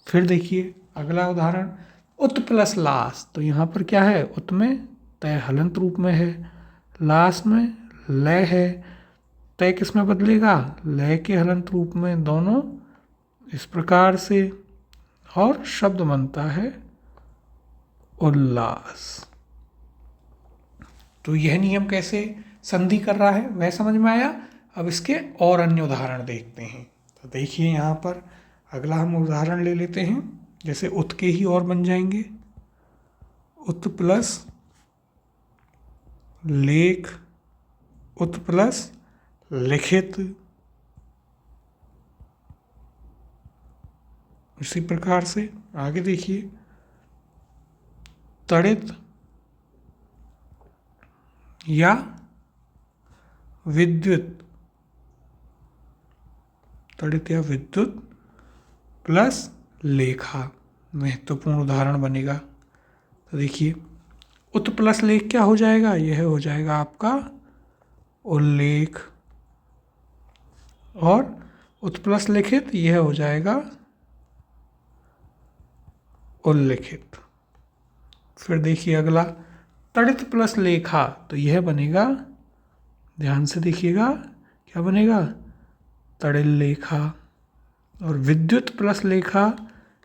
फिर देखिए अगला उदाहरण उत प्लस लास। तो यहाँ पर क्या है, उत में तय हलंत रूप में है, लास में लय है। तय किस में बदलेगा, लय के हलंत रूप में। दोनों इस प्रकार से, और शब्द बनता है उल्लास। तो यह नियम कैसे संधि कर रहा है वह समझ में आया। अब इसके और अन्य उदाहरण देखते हैं। तो देखिए यहाँ पर अगला हम उदाहरण ले लेते हैं, जैसे उत के ही और बन जाएंगे। उत प्लस लेख, उत प्लस लिखित। इसी प्रकार से आगे देखिए तड़ित या विद्युत, तड़ित या विद्युत प्लस लेखा, महत्वपूर्ण उदाहरण बनेगा। तो देखिए उत प्लस लेख क्या हो जाएगा, यह हो जाएगा आपका उल्लेख, और उत प्लस लिखित यह हो जाएगा उल्लिखित। फिर देखिए अगला तड़ित प्लस लेखा। तो यह बनेगा, ध्यान से देखिएगा, क्या बनेगा, तड़िल लेखा। और विद्युत प्लस लेखा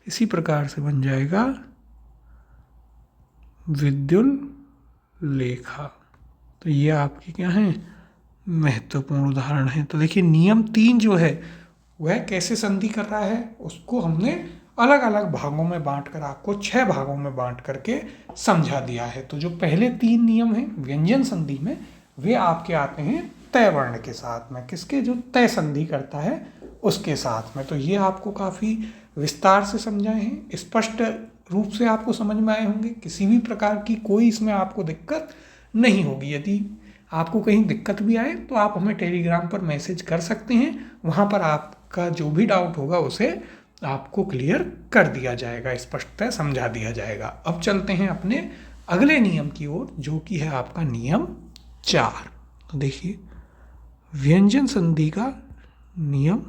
इसी प्रकार से बन जाएगा विद्युल लेखा। तो ये आपके क्या हैं, महत्वपूर्ण उदाहरण हैं। तो देखिए नियम 3 जो है वह कैसे संधि कर रहा है उसको हमने अलग अलग भागों में बांटकर, आपको 6 भागों में बांट करके समझा दिया है। तो जो पहले 3 नियम हैं व्यंजन संधि में, वे आपके आते हैं तय वर्ण के साथ में, किसके, जो तय संधि करता है उसके साथ में। तो ये आपको काफ़ी विस्तार से समझाए हैं, स्पष्ट रूप से आपको समझ में आए होंगे। किसी भी प्रकार की कोई इसमें आपको दिक्कत नहीं होगी। यदि आपको कहीं दिक्कत भी आए तो आप हमें टेलीग्राम पर मैसेज कर सकते हैं, वहाँ पर आपका जो भी डाउट होगा उसे आपको क्लियर कर दिया जाएगा, स्पष्टतः समझा दिया जाएगा। अब चलते हैं अपने अगले नियम की ओर, जो कि है आपका नियम 4। तो देखिए, व्यंजन संधि का नियम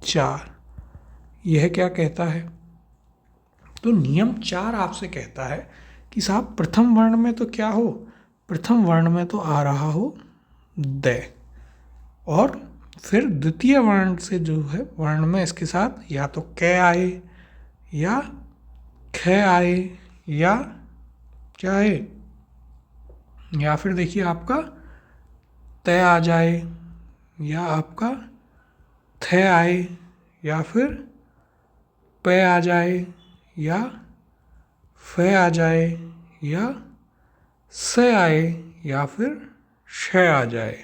4 यह क्या कहता है? तो नियम 4 आपसे कहता है कि साहब प्रथम वर्ण में तो क्या हो, प्रथम वर्ण में तो आ रहा हो द, और फिर द्वितीय वर्ण से जो है वर्ण में इसके साथ या तो क आए या ख आए या क्या है, या फिर देखिए आपका त आ जाए, या आपका थ आए, या फिर प आ जाए, या फ आ जाए, या स आए, या फिर श आ जाए।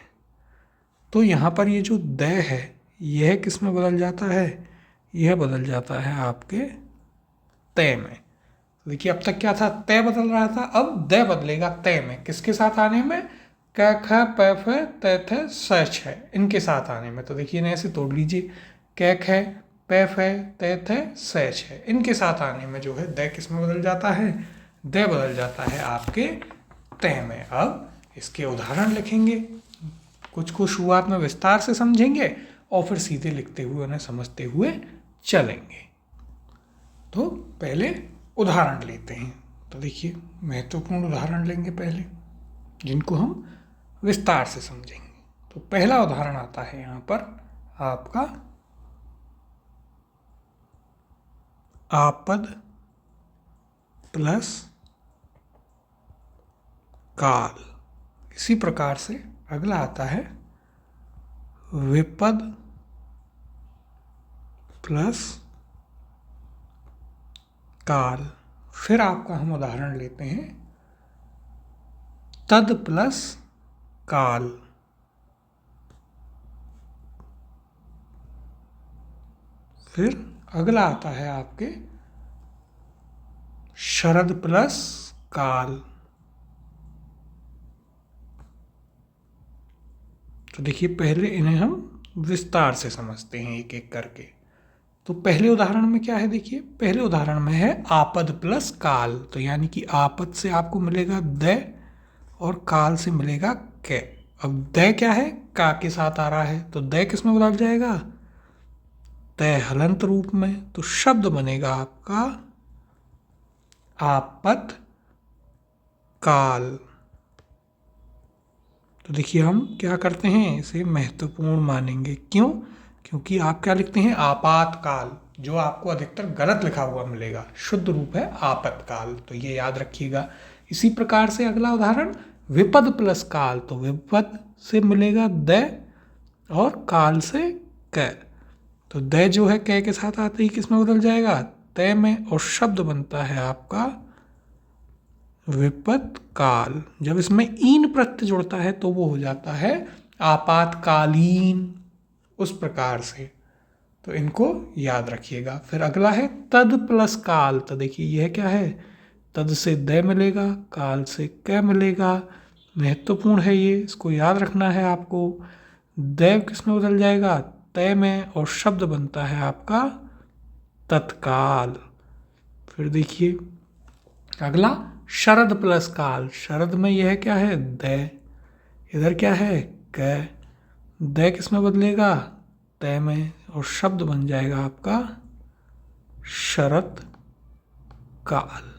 तो यहाँ पर ये जो द है यह किस में बदल जाता है? यह बदल जाता है आपके तय में। देखिए अब तक क्या था, तय बदल रहा था, अब द बदलेगा तय में। किसके साथ आने में? क ख प फ त थ स छ, इनके साथ आने में। तो देखिए इन्हें ऐसे तोड़ लीजिए, क ख प फ त थ स छ, इनके साथ आने में जो है द किस में बदल जाता है? द बदल जाता है आपके तय में। अब इसके उदाहरण लिखेंगे, कुछ को शुरुआत में विस्तार से समझेंगे और फिर सीधे लिखते हुए उन्हें समझते हुए चलेंगे। तो पहले उदाहरण लेते हैं। तो देखिए महत्वपूर्ण उदाहरण लेंगे पहले, जिनको हम विस्तार से समझेंगे। तो पहला उदाहरण आता है यहाँ पर आपका आपद प्लस काल। इसी प्रकार से अगला आता है विपद प्लस काल। फिर आपका हम उदाहरण लेते हैं तद प्लस काल। फिर अगला आता है आपके शरद प्लस काल। तो देखिए पहले इन्हें हम विस्तार से समझते हैं एक एक करके। तो पहले उदाहरण में क्या है? देखिए पहले उदाहरण में है आपद प्लस काल। तो यानी कि आपद से आपको मिलेगा द और काल से मिलेगा क। अब द क्या है? का के साथ आ रहा है, तो द किस में बदल जाएगा? तय हलंत रूप में। तो शब्द बनेगा आपका आपद काल। तो देखिए हम क्या करते हैं, इसे महत्वपूर्ण मानेंगे। क्यों? क्योंकि आप क्या लिखते हैं? आपातकाल, जो आपको अधिकतर गलत लिखा हुआ मिलेगा। शुद्ध रूप है आपतकाल, तो ये याद रखिएगा। इसी प्रकार से अगला उदाहरण विपद प्लस काल। तो विपद से मिलेगा द और काल से क। तो द जो है क के साथ आते ही किस में बदल जाएगा? तय में, और शब्द बनता है आपका विपद काल। जब इसमें ईन प्रत्यय जुड़ता है तो वो हो जाता है आपातकालीन, उस प्रकार से। तो इनको याद रखिएगा। फिर अगला है तद प्लस काल। तो देखिए यह क्या है? तद से द मिलेगा, काल से क मिलेगा। महत्वपूर्ण है ये, इसको याद रखना है आपको। द किस में बदल जाएगा? तय में, और शब्द बनता है आपका तत्काल। फिर देखिए अगला शरद प्लस काल। शरद में यह क्या है? द, इधर क्या है? क। द किस में बदलेगा? तय में, और शब्द बन जाएगा आपका शरत काल।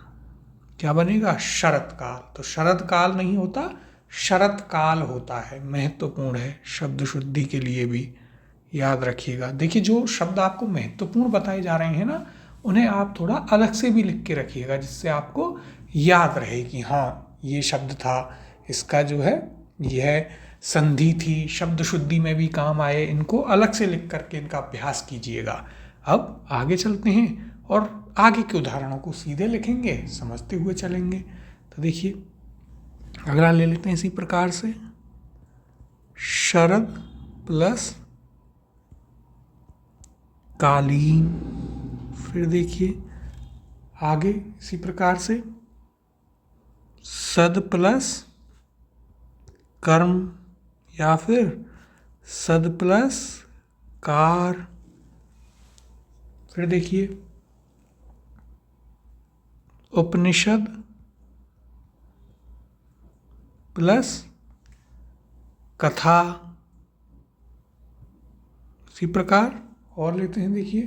क्या बनेगा? शरत काल। तो शरद काल नहीं होता, शरत काल होता है। महत्वपूर्ण है शब्द शुद्धि के लिए भी, याद रखिएगा। देखिए जो शब्द आपको महत्वपूर्ण बताए जा रहे हैं ना, उन्हें आप थोड़ा अलग से भी लिख के रखिएगा, जिससे आपको याद रहे कि हाँ ये शब्द था, इसका जो है यह संधि थी, शब्द शुद्धि में भी काम आए। इनको अलग से लिख करके इनका अभ्यास कीजिएगा। अब आगे चलते हैं और आगे के उदाहरणों को सीधे लिखेंगे, समझते हुए चलेंगे। तो देखिए अगला ले लेते हैं इसी प्रकार से शरद प्लस कालीन। फिर देखिए आगे इसी प्रकार से सद प्लस कर्म, या फिर सद प्लस कार। फिर देखिए उपनिषद प्लस कथा। इसी प्रकार और लेते हैं, देखिए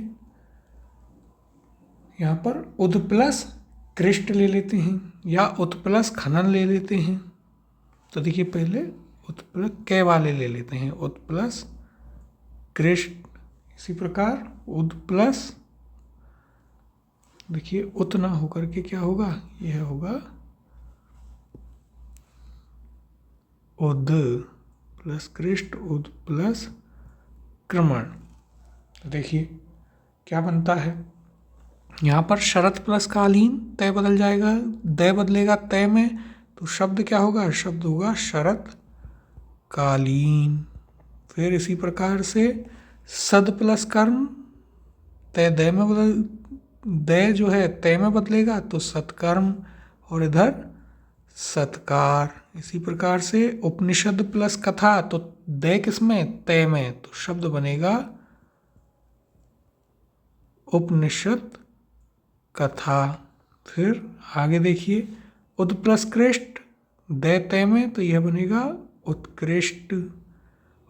यहाँ पर उद प्लस कृष्ट ले लेते हैं या उत प्लस खनन ले लेते हैं। तो देखिए पहले उत प्लस कै वाले ले लेते हैं, उत प्लस कृष्ट। इसी प्रकार उद प्लस, देखिए उत ना होकर के क्या होगा, यह होगा उद प्लस कृष्ट, उद प्लस क्रमण। तो देखिए क्या बनता है, यहाँ पर शरत प्लस कालीन, तय बदल जाएगा, दय बदलेगा तय में, तो शब्द क्या होगा, शब्द होगा शरत कालीन। फिर इसी प्रकार से सद प्लस कर्म, तय दय में बदल, दय जो है तय में बदलेगा तो सत्कर्म, और इधर सत्कार। इसी प्रकार से उपनिषद प्लस कथा, तो दय किसमें, तय में, तो शब्द बनेगा उपनिषद कथा। फिर आगे देखिए उद प्लस कृष्ट, दय तय में, तो यह बनेगा उत्कृष्ट,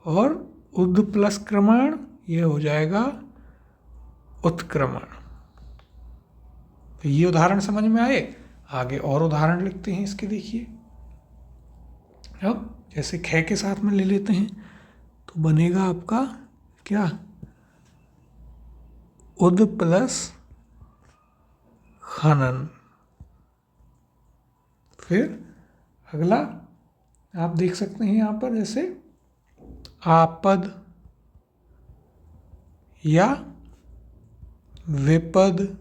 और उद प्लस क्रमण, यह हो जाएगा उत्क्रमण। तो ये उदाहरण समझ में आए। आगे और उदाहरण लिखते हैं इसके, देखिए अब जैसे ख के साथ में ले लेते हैं तो बनेगा आपका क्या, उद प्लस खनन। फिर अगला आप देख सकते हैं यहाँ पर, जैसे आपद या विपद,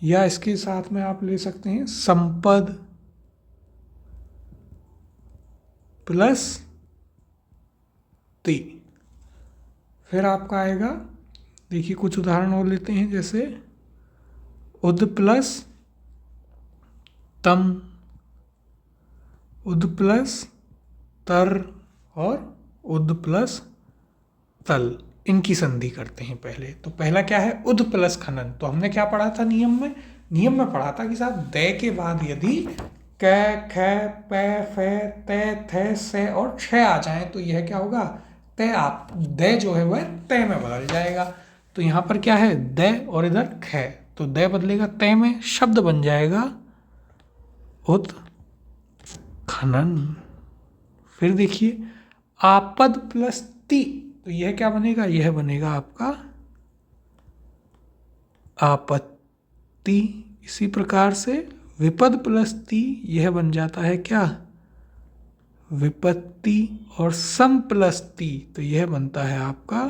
या इसके साथ में आप ले सकते हैं संपद प्लस ति। फिर आपका आएगा, देखिए कुछ उदाहरण और लेते हैं, जैसे उद प्लस तम, उद प्लस तर, और उद प्लस तल। इनकी संधि करते हैं पहले। तो पहला क्या है, उद प्लस खनन। तो हमने क्या पढ़ा था नियम में पढ़ा था कि साहब दय के बाद यदि क, ख, प, फ, त, थ, से और छ आ जाए तो यह क्या होगा, तय। आप दय जो है वह तय में बदल जाएगा। तो यहाँ पर क्या है, दय और इधर ख, तो दय बदलेगा तय में, शब्द बन जाएगा उत खनन। फिर देखिए आपद प्लस ति, तो यह क्या बनेगा, यह बनेगा आपका आपत्ति। इसी प्रकार से विपद प्लस ति, यह बन जाता है क्या, विपत्ति। और सम प्लस ति, तो यह बनता है आपका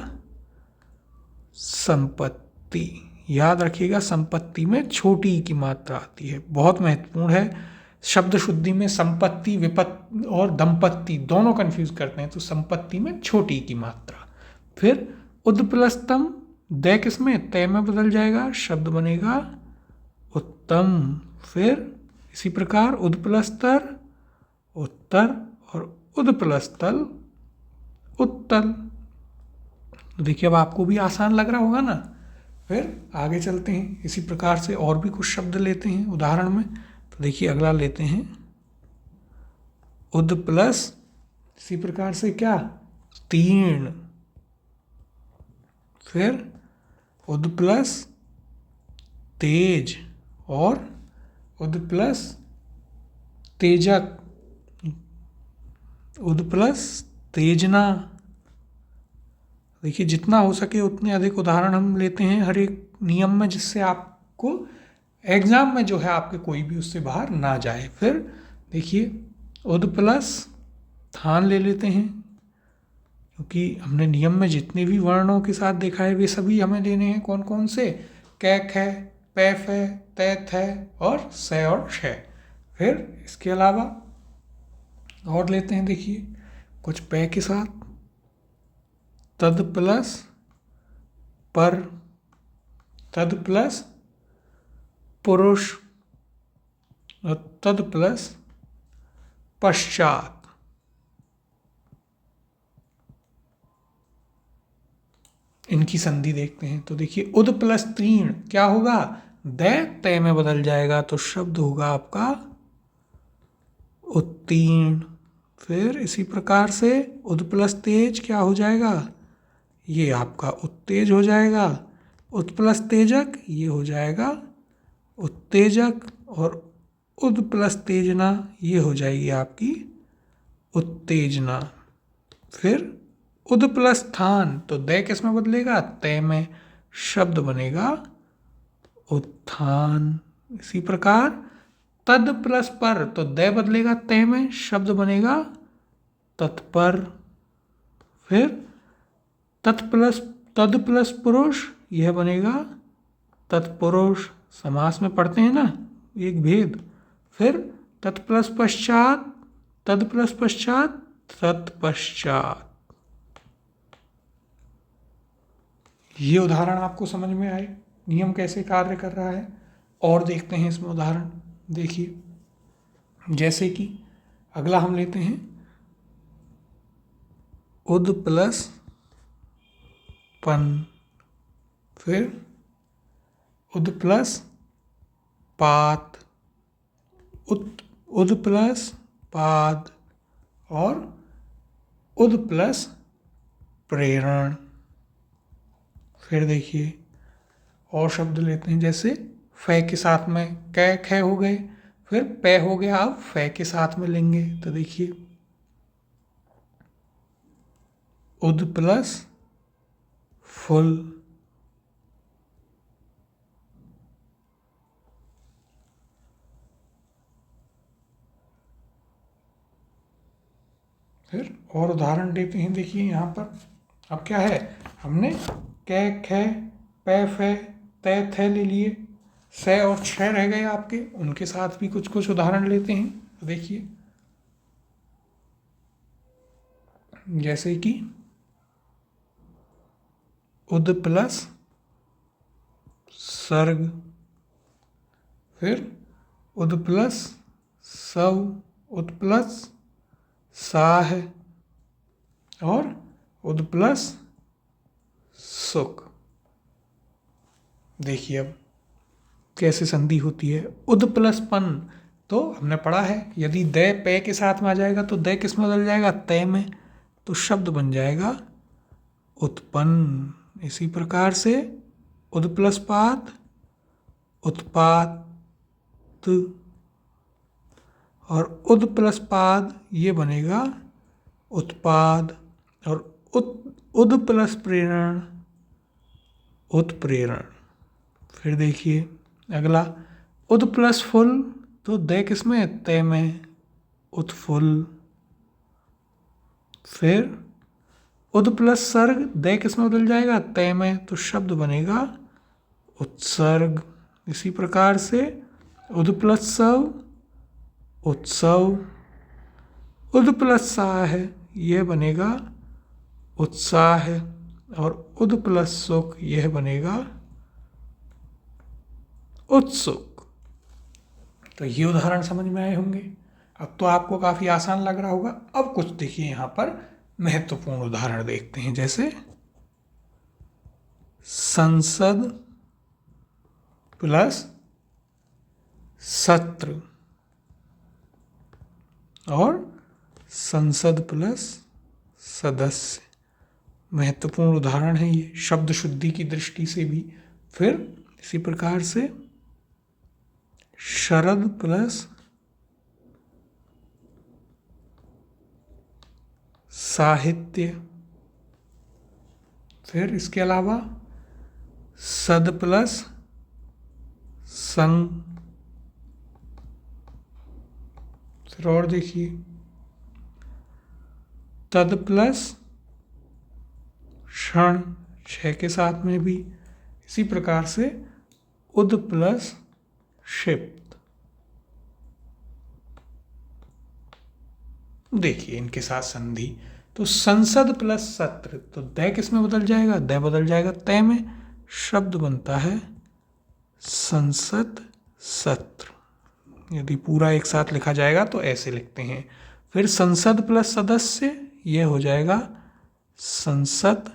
संपत्ति। याद रखिएगा संपत्ति में छोटी की मात्रा आती है, बहुत महत्वपूर्ण है। शब्द शुद्धि में संपत्ति, विपत्ति और दंपत्ति दोनों कंफ्यूज करते हैं, तो संपत्ति में छोटी की मात्रा। फिर उद प्लस तम, दय किसमें, तय में बदल जाएगा, शब्द बनेगा उत्तम। फिर इसी प्रकार उद प्लस तर उत्तर, और उद प्लस तल उत्तल। तो देखिए अब आपको भी आसान लग रहा होगा ना। फिर आगे चलते हैं, इसी प्रकार से और भी कुछ शब्द लेते हैं उदाहरण में। तो देखिए अगला लेते हैं उद प्लस, इसी प्रकार से क्या, तीर्ण। फिर उद प्लस तेज, और उद प्लस तेजक, उद प्लस तेजना। देखिए जितना हो सके उतने अधिक उदाहरण हम लेते हैं हर एक नियम में, जिससे आपको एग्जाम में जो है आपके कोई भी उससे बाहर ना जाए। फिर देखिए उद प्लस थान ले लेते हैं, क्योंकि हमने नियम में जितने भी वर्णों के साथ देखा है वे सभी हमें लेने हैं। कौन कौन से, कै, ख, पै, फ, तै, थ और से और छ। फिर इसके अलावा और लेते हैं, देखिए कुछ पै के साथ, तद प्लस पर, तद प्लस पुरुष, और तद प्लस पश्चात। इनकी संधि देखते हैं। तो देखिए उद प्लस तीर्ण क्या होगा, दै तय में बदल जाएगा, तो शब्द होगा आपका उत्तीर्ण। फिर इसी प्रकार से उद प्लस तेज क्या हो जाएगा, ये आपका उत्तेज हो जाएगा। उत प्लस तेजक ये हो जाएगा उत्तेजक, और उद प्लस तेजना ये हो जाएगी आपकी उत्तेजना। फिर उद प्लस थान, तो दै किस में बदलेगा, तय में, शब्द बनेगा उत्थान। इसी प्रकार तद प्लस पर, तो दै बदलेगा तय में, शब्द बनेगा तत्पर। फिर तद प्लस पुरुष यह बनेगा तत्पुरुष। समास में पढ़ते हैं ना एक भेद। फिर तद प्लस पश्चात तत्पश्चात। ये उदाहरण आपको समझ में आए नियम कैसे कार्य कर रहा है। और देखते हैं इसमें उदाहरण। देखिए जैसे कि अगला हम लेते हैं उद प्लस पन, फिर उद प्लस पात, उद प्लस पाद, और उद प्लस प्रेरण। फिर देखिए और शब्द लेते हैं, जैसे फै के साथ में कै खे हो गए, फिर पै हो गया, अब फै के साथ में लेंगे। तो देखिए उद प्लस फुल, फिर और उदाहरण देते हैं। देखिए यहाँ पर अब क्या है, हमने कै खे पै फै तै थे ले लिए, से और छह रह गए आपके, उनके साथ भी कुछ कुछ उदाहरण लेते हैं। तो देखिए जैसे कि उद प्लस सर्ग, फिर उद प्लस सव, उद प्लस साह, और उद प्लस सुख। देखिए अब कैसे संधि होती है। उद प्लस पन, तो हमने पढ़ा है यदि दै पे के साथ में आ जाएगा तो दै किस में बदल जाएगा, तय में, तो शब्द बन जाएगा उत्पन्न। इसी प्रकार से उद प्लस पात उत्पात, और उद प्लस पाद ये बनेगा उत्पाद, और उद प्लस प्रेरण उत्प्रेरण। फिर देखिए अगला उद प्लस फुल, तो दै किस में, तय में, उत्फुल। फिर उद प्लस सर्ग, दै किस में बदल जाएगा, तय में, तो शब्द बनेगा उत्सर्ग। इसी प्रकार से उद प्लस सव उत्सव, उद प्लस साह यह बनेगा उत्साह, और उद प्लस सुख यह बनेगा उत्सुक। तो ये उदाहरण समझ में आए होंगे। अब तो आपको काफ़ी आसान लग रहा होगा। अब कुछ देखिए यहाँ पर महत्वपूर्ण उदाहरण देखते हैं, जैसे संसद प्लस सत्र, और संसद प्लस सदस्य। महत्वपूर्ण उदाहरण है ये शब्द शुद्धि की दृष्टि से भी। फिर इसी प्रकार से शरद प्लस साहित्य, फिर इसके अलावा सद प्लस संग। फिर और देखिए तद प्लस क्षण, छः के साथ में भी। इसी प्रकार से उद प्लस क्षिप्त। देखिए इनके साथ संधि, तो संसद प्लस सत्र, तो दै किस में बदल जाएगा, दै बदल जाएगा तय में, शब्द बनता है संसद सत्र। यदि पूरा एक साथ लिखा जाएगा तो ऐसे लिखते हैं। फिर संसद प्लस सदस्य, यह हो जाएगा संसद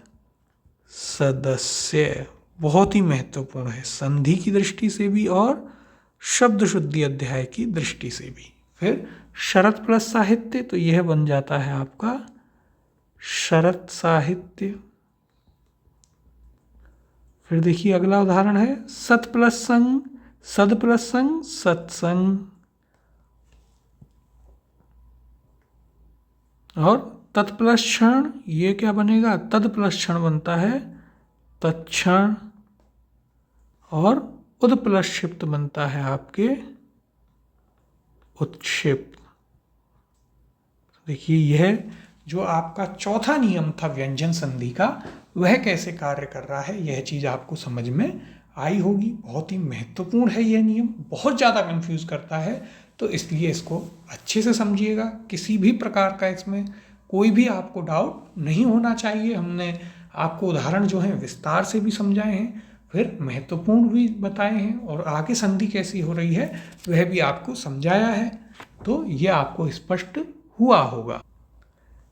सदस्य बहुत ही महत्वपूर्ण है, संधि की दृष्टि से भी और शब्द शुद्धि अध्याय की दृष्टि से भी। फिर शरत प्लस साहित्य, तो यह बन जाता है आपका शरत साहित्य। फिर देखिए अगला उदाहरण है सत प्लस संग, सद प्लस संग, सत्संग। और तत् प्लस क्षण, ये क्या बनेगा, तद प्लस क्षण बनता है तत्क्षण। और उद प्लस क्षिप्त बनता है आपके उत्क्षिप्त। देखिए यह जो आपका चौथा नियम था व्यंजन संधि का, वह कैसे कार्य कर रहा है, यह चीज़ आपको समझ में आई होगी। बहुत ही महत्वपूर्ण है यह नियम, बहुत ज़्यादा कंफ्यूज करता है, तो इसलिए इसको अच्छे से समझिएगा। किसी भी प्रकार का इसमें कोई भी आपको डाउट नहीं होना चाहिए। हमने आपको उदाहरण जो हैं विस्तार से भी समझाए हैं, फिर महत्वपूर्ण भी बताए हैं, और आगे संधि कैसी हो रही है वह भी आपको समझाया है, तो ये आपको स्पष्ट हुआ होगा।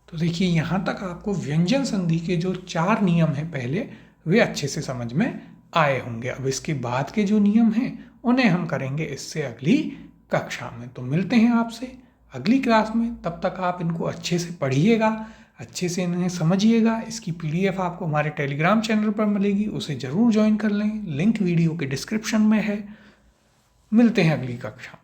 तो देखिए यहाँ तक आपको व्यंजन संधि के जो 4 नियम हैं पहले, वे अच्छे से समझ में आए होंगे। अब इसके बाद के जो नियम हैं उन्हें हम करेंगे इससे अगली कक्षा में। तो मिलते हैं आपसे अगली क्लास में, तब तक आप इनको अच्छे से पढ़िएगा, अच्छे से इन्हें समझिएगा। इसकी PDF आपको हमारे टेलीग्राम चैनल पर मिलेगी, उसे ज़रूर ज्वाइन कर लें, लिंक वीडियो के डिस्क्रिप्शन में है। मिलते हैं अगली कक्षा।